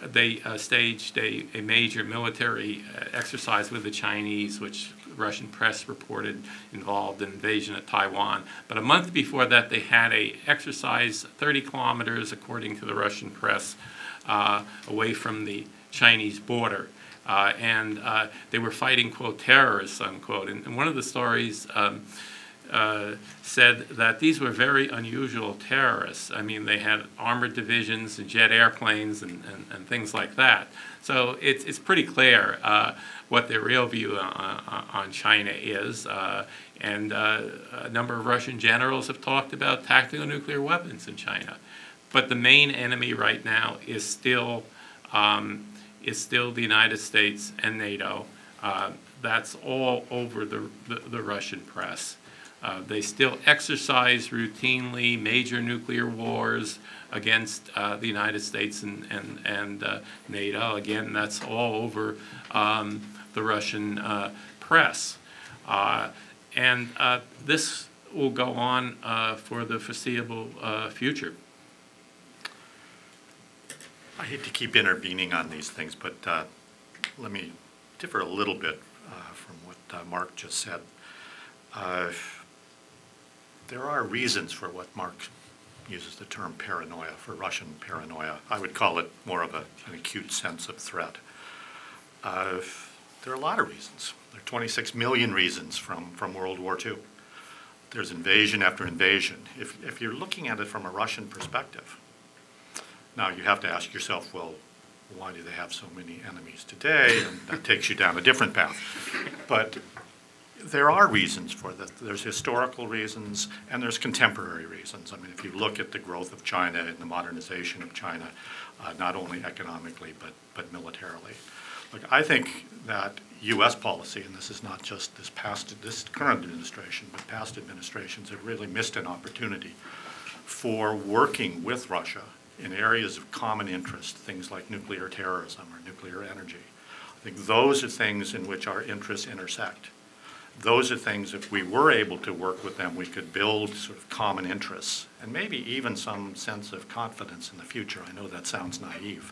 they staged a major military exercise with the Chinese, which Russian press reported involved an invasion of Taiwan. But a month before that, they had a exercise 30 kilometers, according to the Russian press, away from the Chinese border. They were fighting, quote, terrorists, unquote. And one of the stories said that these were very unusual terrorists. I mean, they had armored divisions and jet airplanes and things like that. So it's pretty clear what their real view on China is. A number of Russian generals have talked about tactical nuclear weapons in China. But the main enemy right now is still the United States and NATO. That's all over the Russian press. They still exercise routinely major nuclear wars against the United States and NATO. Again, that's all over the Russian press. This will go on for the foreseeable future. I hate to keep intervening on these things, but let me differ a little bit from what Mark just said. There are reasons for what Mark uses the term paranoia, for Russian paranoia. I would call it more of an acute sense of threat. There are a lot of reasons. There are 26 million reasons from World War II. There's invasion after invasion. If you're looking at it from a Russian perspective, now you have to ask yourself, well, why do they have so many enemies today? And that takes you down a different path. But there are reasons for that. There's historical reasons and there's contemporary reasons. I mean, if you look at the growth of China and the modernization of China, not only economically but militarily. Look, I think that U.S. policy, and this is not just this current administration, but past administrations have really missed an opportunity for working with Russia in areas of common interest, things like nuclear terrorism or nuclear energy. I think those are things in which our interests intersect. Those are things, if we were able to work with them, we could build sort of common interests and maybe even some sense of confidence in the future. I know that sounds naive,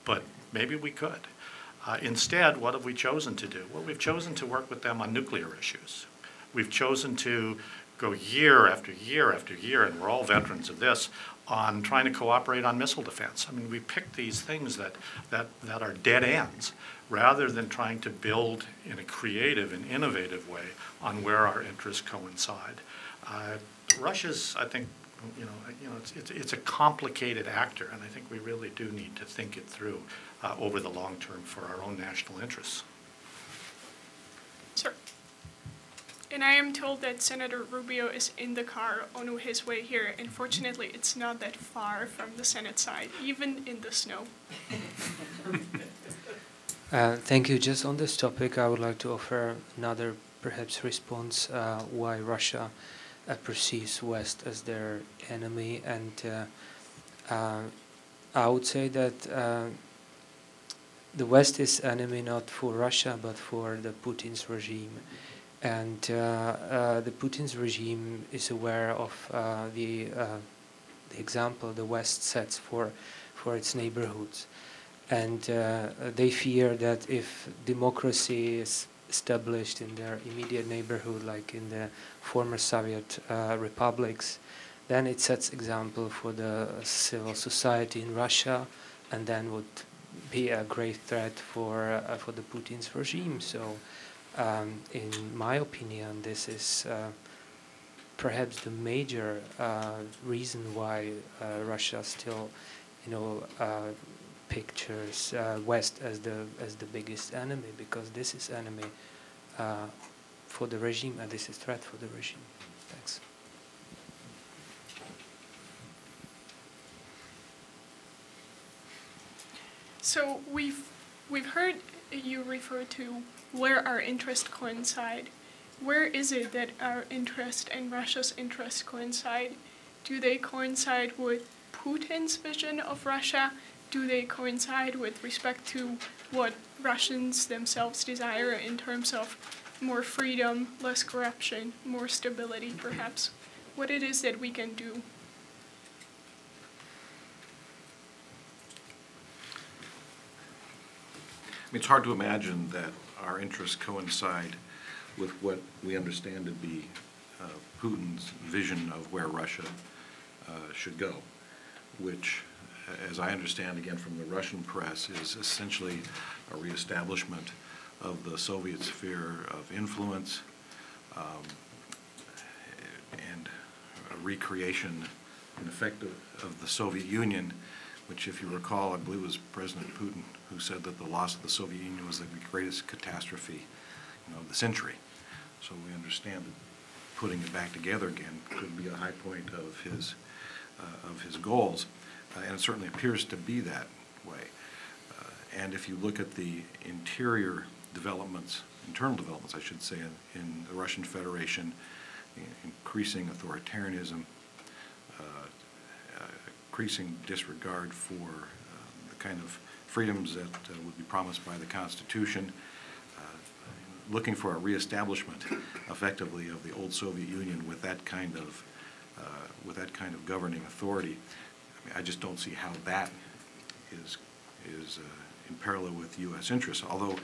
but maybe we could. Instead, what have we chosen to do? Well, we've chosen to work with them on nuclear issues. We've chosen to go year after year after year, and we're all veterans of this, on trying to cooperate on missile defense. I mean, we picked these things that are dead ends, rather than trying to build in a creative and innovative way on where our interests coincide. Russia's, I think, it's a complicated actor, and I think we really do need to think it through over the long term for our own national interests. Sir. And I am told that Senator Rubio is in the car on his way here. Unfortunately, it's not that far from the Senate side, even in the snow. Thank you. Just on this topic, I would like to offer another perhaps response why Russia perceives West as their enemy. And I would say that the West is enemy not for Russia, but for the Putin's regime. And the Putin's regime is aware of the example the West sets for its neighborhoods. And they fear that if democracy is established in their immediate neighborhood, like in the former Soviet republics, then it sets example for the civil society in Russia, and then would be a great threat for the Putin's regime. So, in my opinion, this is perhaps the major reason why Russia still, pictures West as the biggest enemy, because this is enemy for the regime, and this is threat for the regime. Thanks. So we've heard you refer to where our interests coincide. Where is it that our interest and Russia's interest coincide? Do they coincide with Putin's vision of Russia? Do they coincide with respect to what Russians themselves desire in terms of more freedom, less corruption, more stability, perhaps? What it is that we can do? I mean, it's hard to imagine that our interests coincide with what we understand to be Putin's vision of where Russia should go, which, as I understand again from the Russian press, is essentially a reestablishment of the Soviet sphere of influence and a recreation, in effect, of the Soviet Union, which, if you recall, I believe it was President Putin who said that the loss of the Soviet Union was the greatest catastrophe, of the century. So we understand that putting it back together again could be a high point of his goals, and it certainly appears to be that way. And if you look at the interior developments, internal developments, I should say, in the Russian Federation, increasing authoritarianism, increasing disregard for the kind of freedoms that would be promised by the Constitution, looking for a reestablishment, effectively, of the old Soviet Union with that kind of governing authority. I mean, I just don't see how that is in parallel with U.S. interests. Although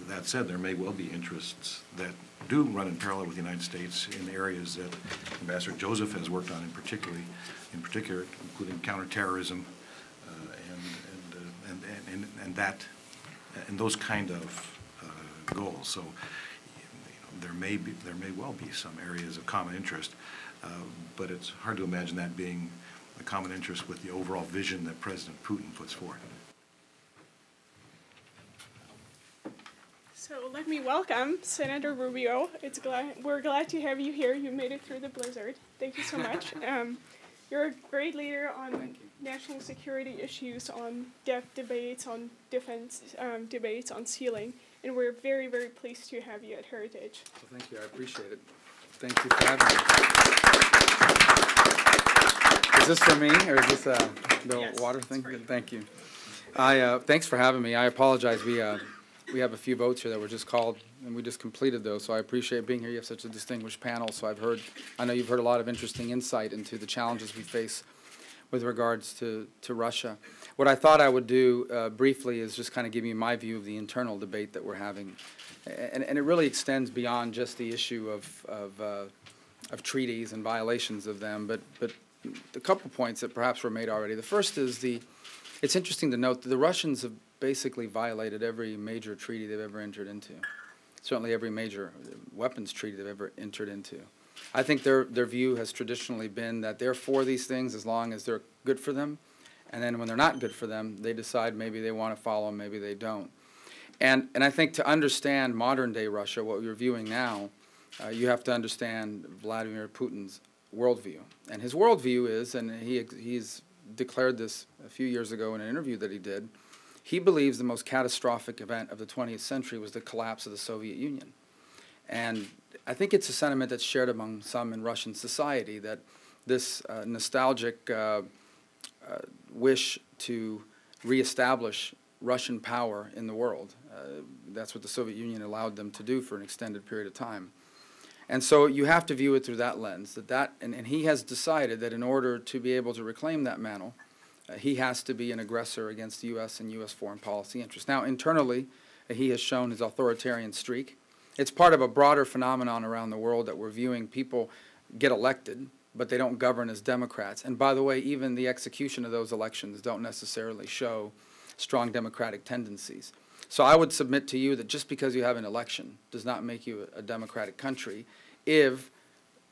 that said, there may well be interests that do run in parallel with the United States in areas that Ambassador Joseph has worked on, in particular, including counterterrorism and those kind of goals. So there may well be some areas of common interest, but it's hard to imagine that being a common interest with the overall vision that President Putin puts forward. So let me welcome Senator Rubio. We're glad to have you here. You made it through the blizzard. Thank you so much. You're a great leader on national security issues, on debates, on defense debates, on sealing, and we're very, very pleased to have you at Heritage. Well, thank you. I appreciate it. Thank you for having me. Is this for me, or is this the water thing? Thank you. Thanks for having me. I apologize. We have a few votes here that were just called, and we just completed those, so I appreciate being here. You have such a distinguished panel, so I know you've heard a lot of interesting insight into the challenges we face with regards to Russia. What I thought I would do briefly is just kind of give you my view of the internal debate that we're having, and it really extends beyond just the issue of treaties and violations of them, but a couple points that perhaps were made already. The first is it's interesting to note that the Russians have basically violated every major treaty they've ever entered into, certainly every major weapons treaty they've ever entered into. I think their view has traditionally been that they're for these things as long as they're good for them, and then when they're not good for them, they decide maybe they want to follow them, maybe they don't. And I think to understand modern-day Russia, what we're viewing now, you have to understand Vladimir Putin's worldview. And his worldview is, and he's declared this a few years ago in an interview that he did, he believes the most catastrophic event of the 20th century was the collapse of the Soviet Union. And I think it's a sentiment that's shared among some in Russian society, that this nostalgic wish to reestablish Russian power in the world. That's what the Soviet Union allowed them to do for an extended period of time. And so you have to view it through that lens, and he has decided that in order to be able to reclaim that mantle, he has to be an aggressor against the U.S. and U.S. foreign policy interests. Now, internally, he has shown his authoritarian streak. It's part of a broader phenomenon around the world that we're viewing people get elected, but they don't govern as Democrats. And by the way, even the execution of those elections don't necessarily show strong democratic tendencies. So I would submit to you that just because you have an election does not make you a democratic country if,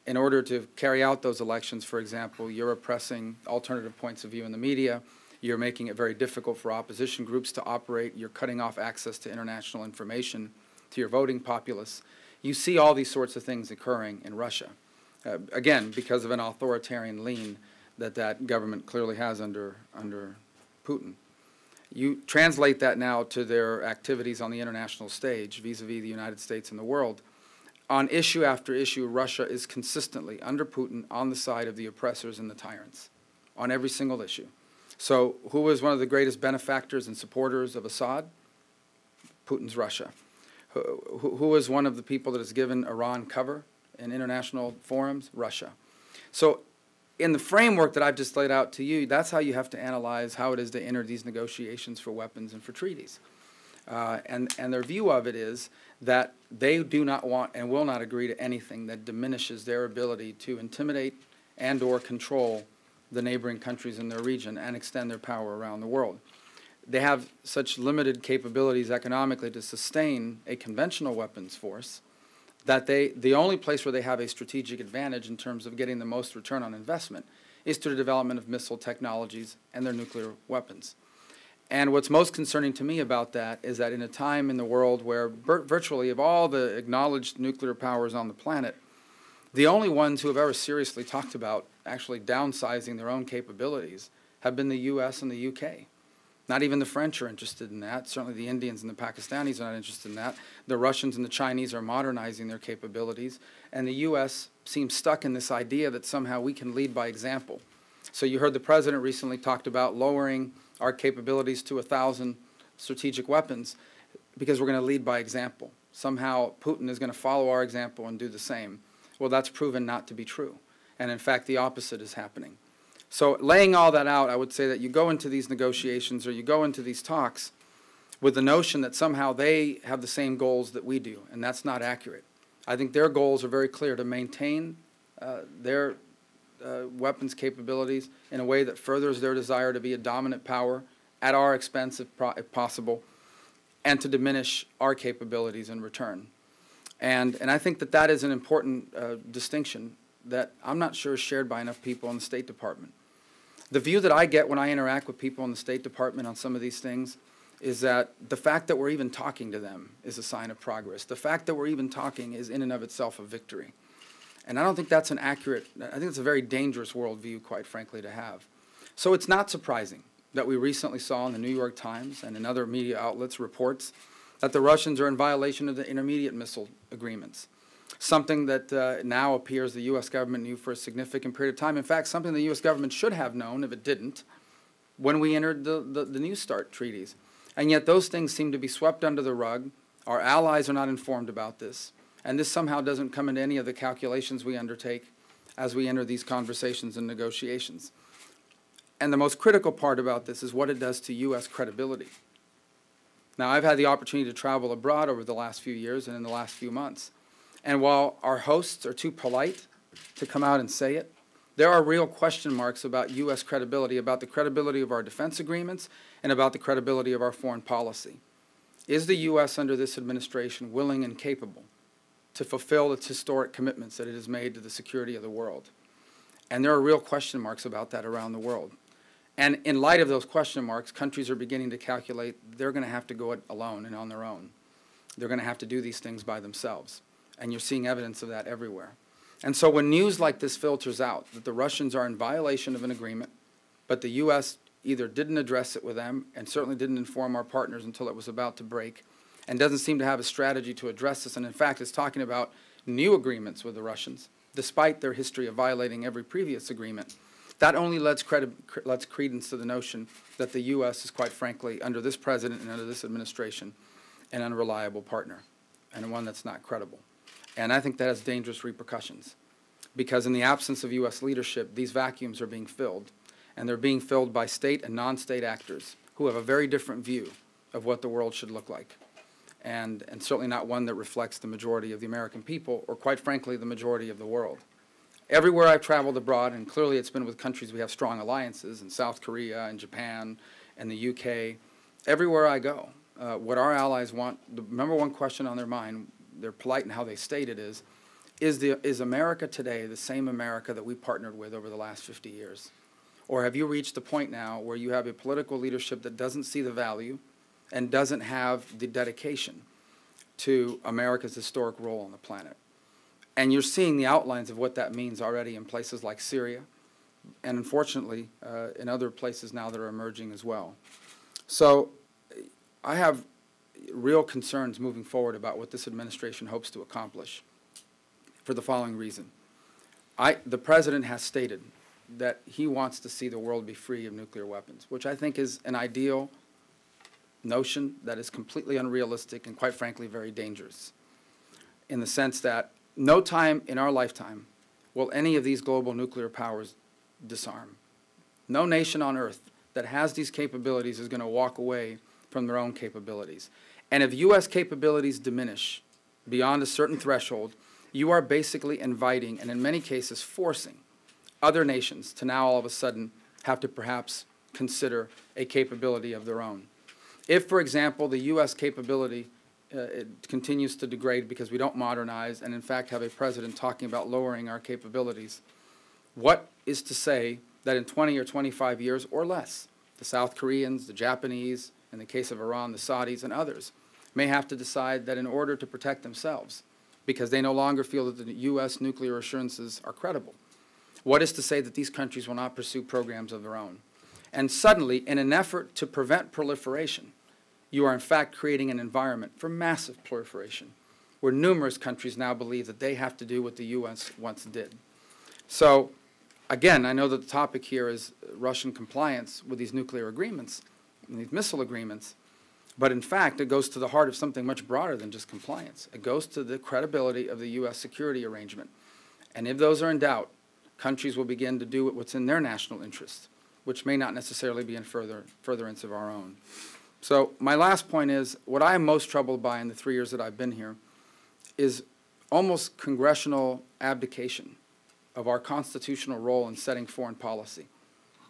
in order to carry out those elections, for example, you're oppressing alternative points of view in the media, you're making it very difficult for opposition groups to operate, you're cutting off access to international information to your voting populace. You see all these sorts of things occurring in Russia, again, because of an authoritarian lean that government clearly has under Putin. You translate that now to their activities on the international stage vis-a-vis the United States and the world. On issue after issue, Russia is consistently, under Putin, on the side of the oppressors and the tyrants, on every single issue. So who was one of the greatest benefactors and supporters of Assad? Putin's Russia. Who is one of the people that has given Iran cover in international forums? Russia. So in the framework that I've just laid out to you, that's how you have to analyze how it is to enter these negotiations for weapons and for treaties. And their view of it is that they do not want and will not agree to anything that diminishes their ability to intimidate and or control the neighboring countries in their region and extend their power around the world. They have such limited capabilities economically to sustain a conventional weapons force that the only place where they have a strategic advantage in terms of getting the most return on investment is through the development of missile technologies and their nuclear weapons. And what's most concerning to me about that is that in a time in the world where virtually of all the acknowledged nuclear powers on the planet, the only ones who have ever seriously talked about actually downsizing their own capabilities have been the U.S. and the U.K. Not even the French are interested in that. Certainly the Indians and the Pakistanis are not interested in that. The Russians and the Chinese are modernizing their capabilities. And the U.S. seems stuck in this idea that somehow we can lead by example. So you heard the President recently talked about lowering our capabilities to 1,000 strategic weapons because we're going to lead by example. Somehow Putin is going to follow our example and do the same. Well, that's proven not to be true. And in fact, the opposite is happening. So laying all that out, I would say that you go into these negotiations or you go into these talks with the notion that somehow they have the same goals that we do, and that's not accurate. I think their goals are very clear: to maintain their weapons capabilities in a way that furthers their desire to be a dominant power at our expense if possible, and to diminish our capabilities in return. And I think that that is an important distinction that I'm not sure is shared by enough people in the State Department. The view that I get when I interact with people in the State Department on some of these things is that the fact that we're even talking to them is a sign of progress. The fact that we're even talking is in and of itself a victory. And I don't think that's an accurate, I think it's a very dangerous worldview, quite frankly, to have. So it's not surprising that we recently saw in the New York Times and in other media outlets reports that the Russians are in violation of the intermediate missile agreements, something that now appears the U.S. government knew for a significant period of time. In fact, something the U.S. government should have known if it didn't when we entered the New START treaties. And yet those things seem to be swept under the rug. Our allies are not informed about this. And this somehow doesn't come into any of the calculations we undertake as we enter these conversations and negotiations. And the most critical part about this is what it does to U.S. credibility. Now, I've had the opportunity to travel abroad over the last few years and in the last few months. And while our hosts are too polite to come out and say it, there are real question marks about U.S. credibility, about the credibility of our defense agreements, and about the credibility of our foreign policy. Is the U.S. under this administration willing and capable to fulfill its historic commitments that it has made to the security of the world? And there are real question marks about that around the world. And in light of those question marks, countries are beginning to calculate they're going to have to go it alone and on their own. They're going to have to do these things by themselves. And you're seeing evidence of that everywhere. And so when news like this filters out, that the Russians are in violation of an agreement, but the U.S. either didn't address it with them and certainly didn't inform our partners until it was about to break, and doesn't seem to have a strategy to address this, and in fact is talking about new agreements with the Russians, despite their history of violating every previous agreement, that only lends credence to the notion that the U.S. is, quite frankly, under this president and under this administration, an unreliable partner, and one that's not credible. And I think that has dangerous repercussions, because in the absence of U.S. leadership, these vacuums are being filled, and they're being filled by state and non-state actors who have a very different view of what the world should look like, and certainly not one that reflects the majority of the American people, or quite frankly, the majority of the world. Everywhere I've traveled abroad, and clearly it's been with countries we have strong alliances, in South Korea and Japan and the UK, everywhere I go, what our allies want, the number one question on their mind, they're polite in how they state it, is America today the same America that we partnered with over the last 50 years? Or have you reached the point now where you have a political leadership that doesn't see the value and doesn't have the dedication to America's historic role on the planet? And you're seeing the outlines of what that means already in places like Syria, and unfortunately in other places now that are emerging as well. So I have real concerns moving forward about what this administration hopes to accomplish for the following reason. The President has stated that he wants to see the world be free of nuclear weapons, which I think is an ideal notion that is completely unrealistic and, quite frankly, very dangerous, in the sense that no time in our lifetime will any of these global nuclear powers disarm. No nation on earth that has these capabilities is going to walk away from their own capabilities. And if U.S. capabilities diminish beyond a certain threshold, you are basically inviting, and in many cases forcing, other nations to now all of a sudden have to perhaps consider a capability of their own. If, for example, the U.S. capability it continues to degrade because we don't modernize and, in fact, have a president talking about lowering our capabilities, what is to say that in 20 or 25 years or less, the South Koreans, the Japanese, in the case of Iran, the Saudis, and others, may have to decide that in order to protect themselves, because they no longer feel that the U.S. nuclear assurances are credible, what is to say that these countries will not pursue programs of their own? And suddenly, in an effort to prevent proliferation, you are in fact creating an environment for massive proliferation, where numerous countries now believe that they have to do what the U.S. once did. So, again, I know that the topic here is Russian compliance with these nuclear agreements, and these missile agreements, but in fact, it goes to the heart of something much broader than just compliance. It goes to the credibility of the U.S. security arrangement. And if those are in doubt, countries will begin to do what's in their national interest, which may not necessarily be in furtherance of our own. So my last point is, what I am most troubled by in the 3 years that I've been here is almost congressional abdication of our constitutional role in setting foreign policy,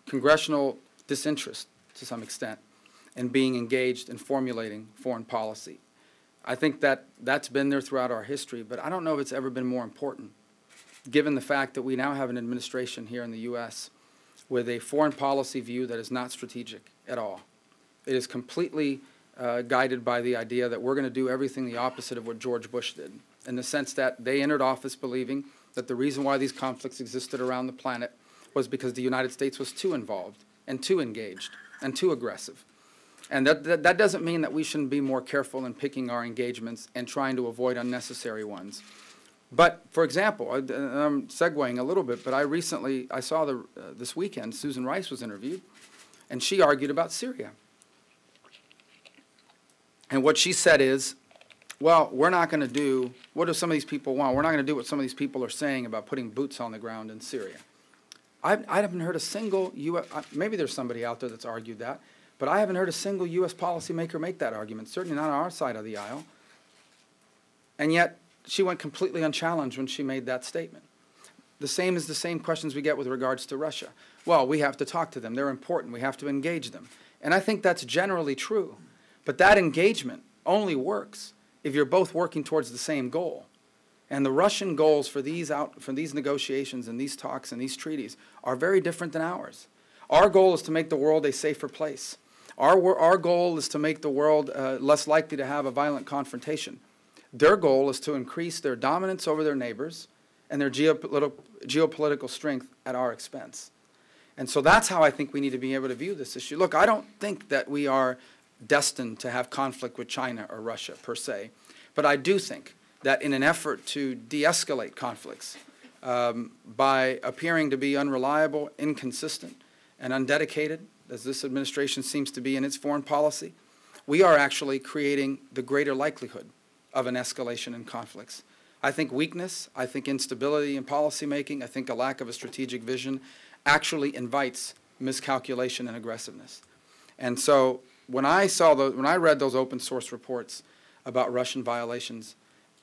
congressional disinterest to some extent in being engaged in formulating foreign policy. I think that that's been there throughout our history, but I don't know if it's ever been more important, given the fact that we now have an administration here in the U.S. with a foreign policy view that is not strategic at all. It is completely guided by the idea that we're going to do everything the opposite of what George Bush did, in the sense that they entered office believing that the reason why these conflicts existed around the planet was because the United States was too involved and too engaged and too aggressive. And that doesn't mean that we shouldn't be more careful in picking our engagements and trying to avoid unnecessary ones. But, for example, I'm segueing a little bit, but I saw this weekend, Susan Rice was interviewed, and she argued about Syria. And what she said is, well, we're not going to do, what do some of these people want? We're not going to do what some of these people are saying about putting boots on the ground in Syria. I haven't heard a single U.S., maybe there's somebody out there that's argued that, but I haven't heard a single U.S. policymaker make that argument, certainly not on our side of the aisle. And yet, she went completely unchallenged when she made that statement. The same is the same questions we get with regards to Russia. Well, we have to talk to them. They're important. We have to engage them. And I think that's generally true. But that engagement only works if you're both working towards the same goal. And the Russian goals for these negotiations and these talks and these treaties are very different than ours. Our goal is to make the world a safer place. Our goal is to make the world less likely to have a violent confrontation. Their goal is to increase their dominance over their neighbors and their geopolitical strength at our expense. And so that's how I think we need to be able to view this issue. Look, I don't think that we are destined to have conflict with China or Russia, per se. But I do think that in an effort to de-escalate conflicts by appearing to be unreliable, inconsistent, and undedicated, as this administration seems to be in its foreign policy, we are actually creating the greater likelihood of an escalation in conflicts. I think weakness, I think instability in policymaking, I think a lack of a strategic vision actually invites miscalculation and aggressiveness. And so when I read those open source reports about Russian violations,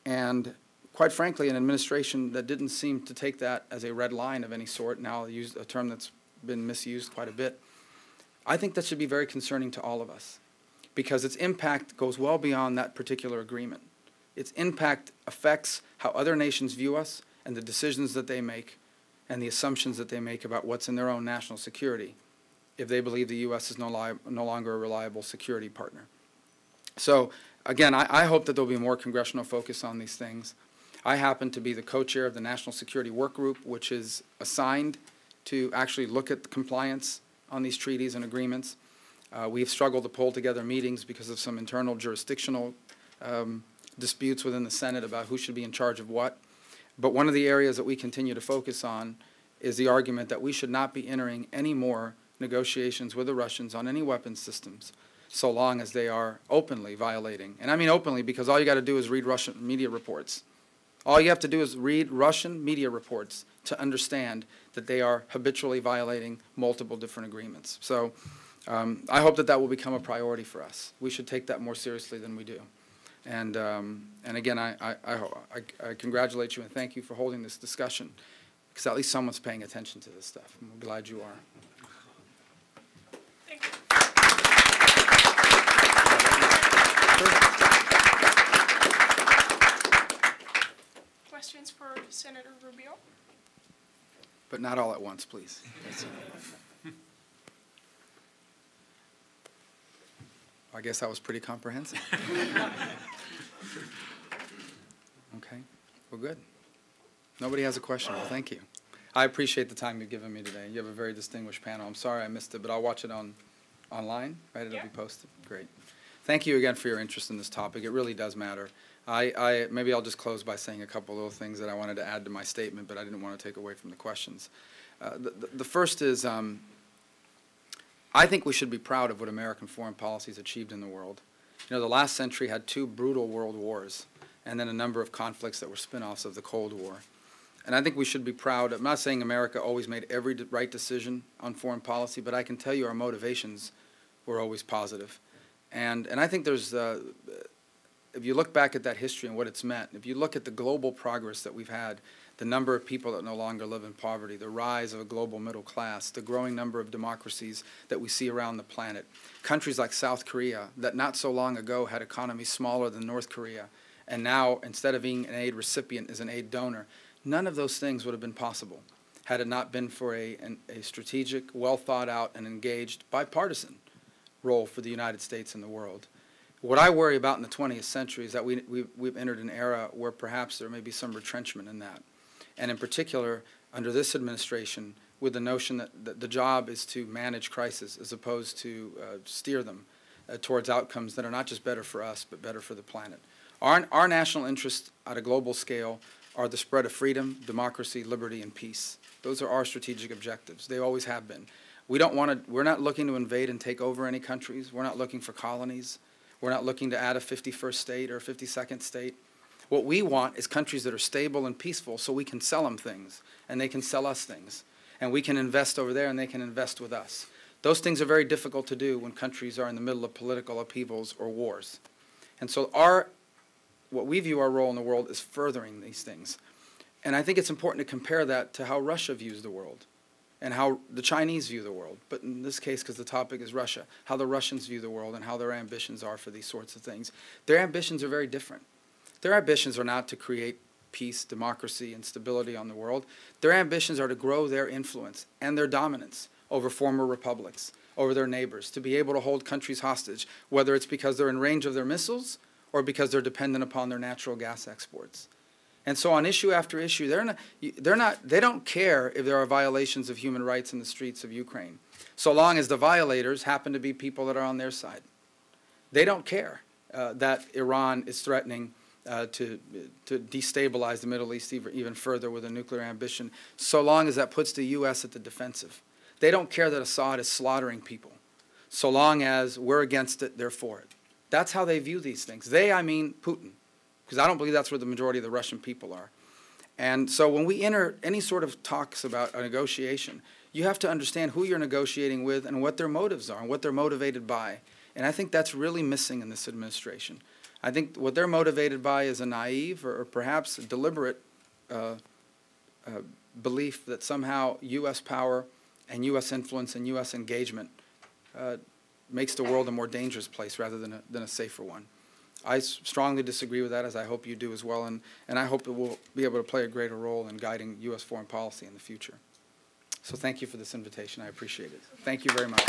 and quite frankly, an administration that didn't seem to take that as a red line of any sort, now I'll use a term that's been misused quite a bit, I think that should be very concerning to all of us, because its impact goes well beyond that particular agreement. Its impact affects how other nations view us and the decisions that they make and the assumptions that they make about what's in their own national security if they believe the U.S. is no longer a reliable security partner. So, again, I hope that there will be more congressional focus on these things. I happen to be the co-chair of the National Security Work Group, which is assigned to actually look at the compliance on these treaties and agreements. We've struggled to pull together meetings because of some internal jurisdictional disputes within the Senate about who should be in charge of what. But one of the areas that we continue to focus on is the argument that we should not be entering any more negotiations with the Russians on any weapons systems so long as they are openly violating. And I mean openly because all you got to do is read Russian media reports. All you have to do is read Russian media reports to understand that they are habitually violating multiple different agreements. So I hope that that will become a priority for us. We should take that more seriously than we do. And again, I congratulate you and thank you for holding this discussion, because at least someone's paying attention to this stuff. I'm glad you are. Thank you. Questions for Senator Rubio? But not all at once, please. I guess that was pretty comprehensive. Okay, well, good. Nobody has a question. Well, thank you. I appreciate the time you've given me today. You have a very distinguished panel. I'm sorry I missed it, but I'll watch it online, right? It'll be posted. Great. Thank you again for your interest in this topic. It really does matter. Maybe I'll just close by saying a couple little things that I wanted to add to my statement, but I didn't want to take away from the questions. The first is I think we should be proud of what American foreign policy has achieved in the world. You know, the last century had 2 brutal world wars and then a number of conflicts that were spin-offs of the Cold War. And I think we should be proud. I'm not saying America always made every right decision on foreign policy, but I can tell you our motivations were always positive. And I think there's, if you look back at that history and what it's meant, if you look at the global progress that we've had, the number of people that no longer live in poverty, the rise of a global middle class, the growing number of democracies that we see around the planet, countries like South Korea that not so long ago had economies smaller than North Korea, and now, instead of being an aid recipient, is an aid donor. None of those things would have been possible had it not been for a strategic, well-thought-out, and engaged bipartisan role for the United States in the world. What I worry about in the 20th century is that we've entered an era where perhaps there may be some retrenchment in that. And in particular, under this administration, with the notion that the job is to manage crises as opposed to steer them towards outcomes that are not just better for us, but better for the planet. Our national interests at a global scale are the spread of freedom, democracy, liberty, and peace. Those are our strategic objectives. They always have been. We're not looking to invade and take over any countries. We're not looking for colonies. We're not looking to add a 51st state or a 52nd state. What we want is countries that are stable and peaceful so we can sell them things and they can sell us things. And we can invest over there and they can invest with us. Those things are very difficult to do when countries are in the middle of political upheavals or wars. And so what we view our role in the world is furthering these things. And I think it's important to compare that to how Russia views the world and how the Chinese view the world. But in this case, because the topic is Russia, how the Russians view the world and how their ambitions are for these sorts of things. Their ambitions are very different. Their ambitions are not to create peace, democracy, and stability on the world. Their ambitions are to grow their influence and their dominance over former republics, over their neighbors, to be able to hold countries hostage, whether it's because they're in range of their missiles or because they're dependent upon their natural gas exports. And so on issue after issue, they don't care if there are violations of human rights in the streets of Ukraine, so long as the violators happen to be people that are on their side. They don't care that Iran is threatening to destabilize the Middle East even further with a nuclear ambition, so long as that puts the U.S. at the defensive. They don't care that Assad is slaughtering people, so long as we're against it, they're for it. That's how they view these things. They, I mean Putin, because I don't believe that's where the majority of the Russian people are. And so when we enter any sort of talks about a negotiation, you have to understand who you're negotiating with and what their motives are and what they're motivated by. And I think that's really missing in this administration. I think what they're motivated by is a naive or perhaps a deliberate belief that somehow U.S. power and U.S. influence and U.S. engagement makes the world a more dangerous place rather than a safer one. I strongly disagree with that, as I hope you do as well, and I hope that we'll be able to play a greater role in guiding U.S. foreign policy in the future. So thank you for this invitation. I appreciate it. Thank you very much.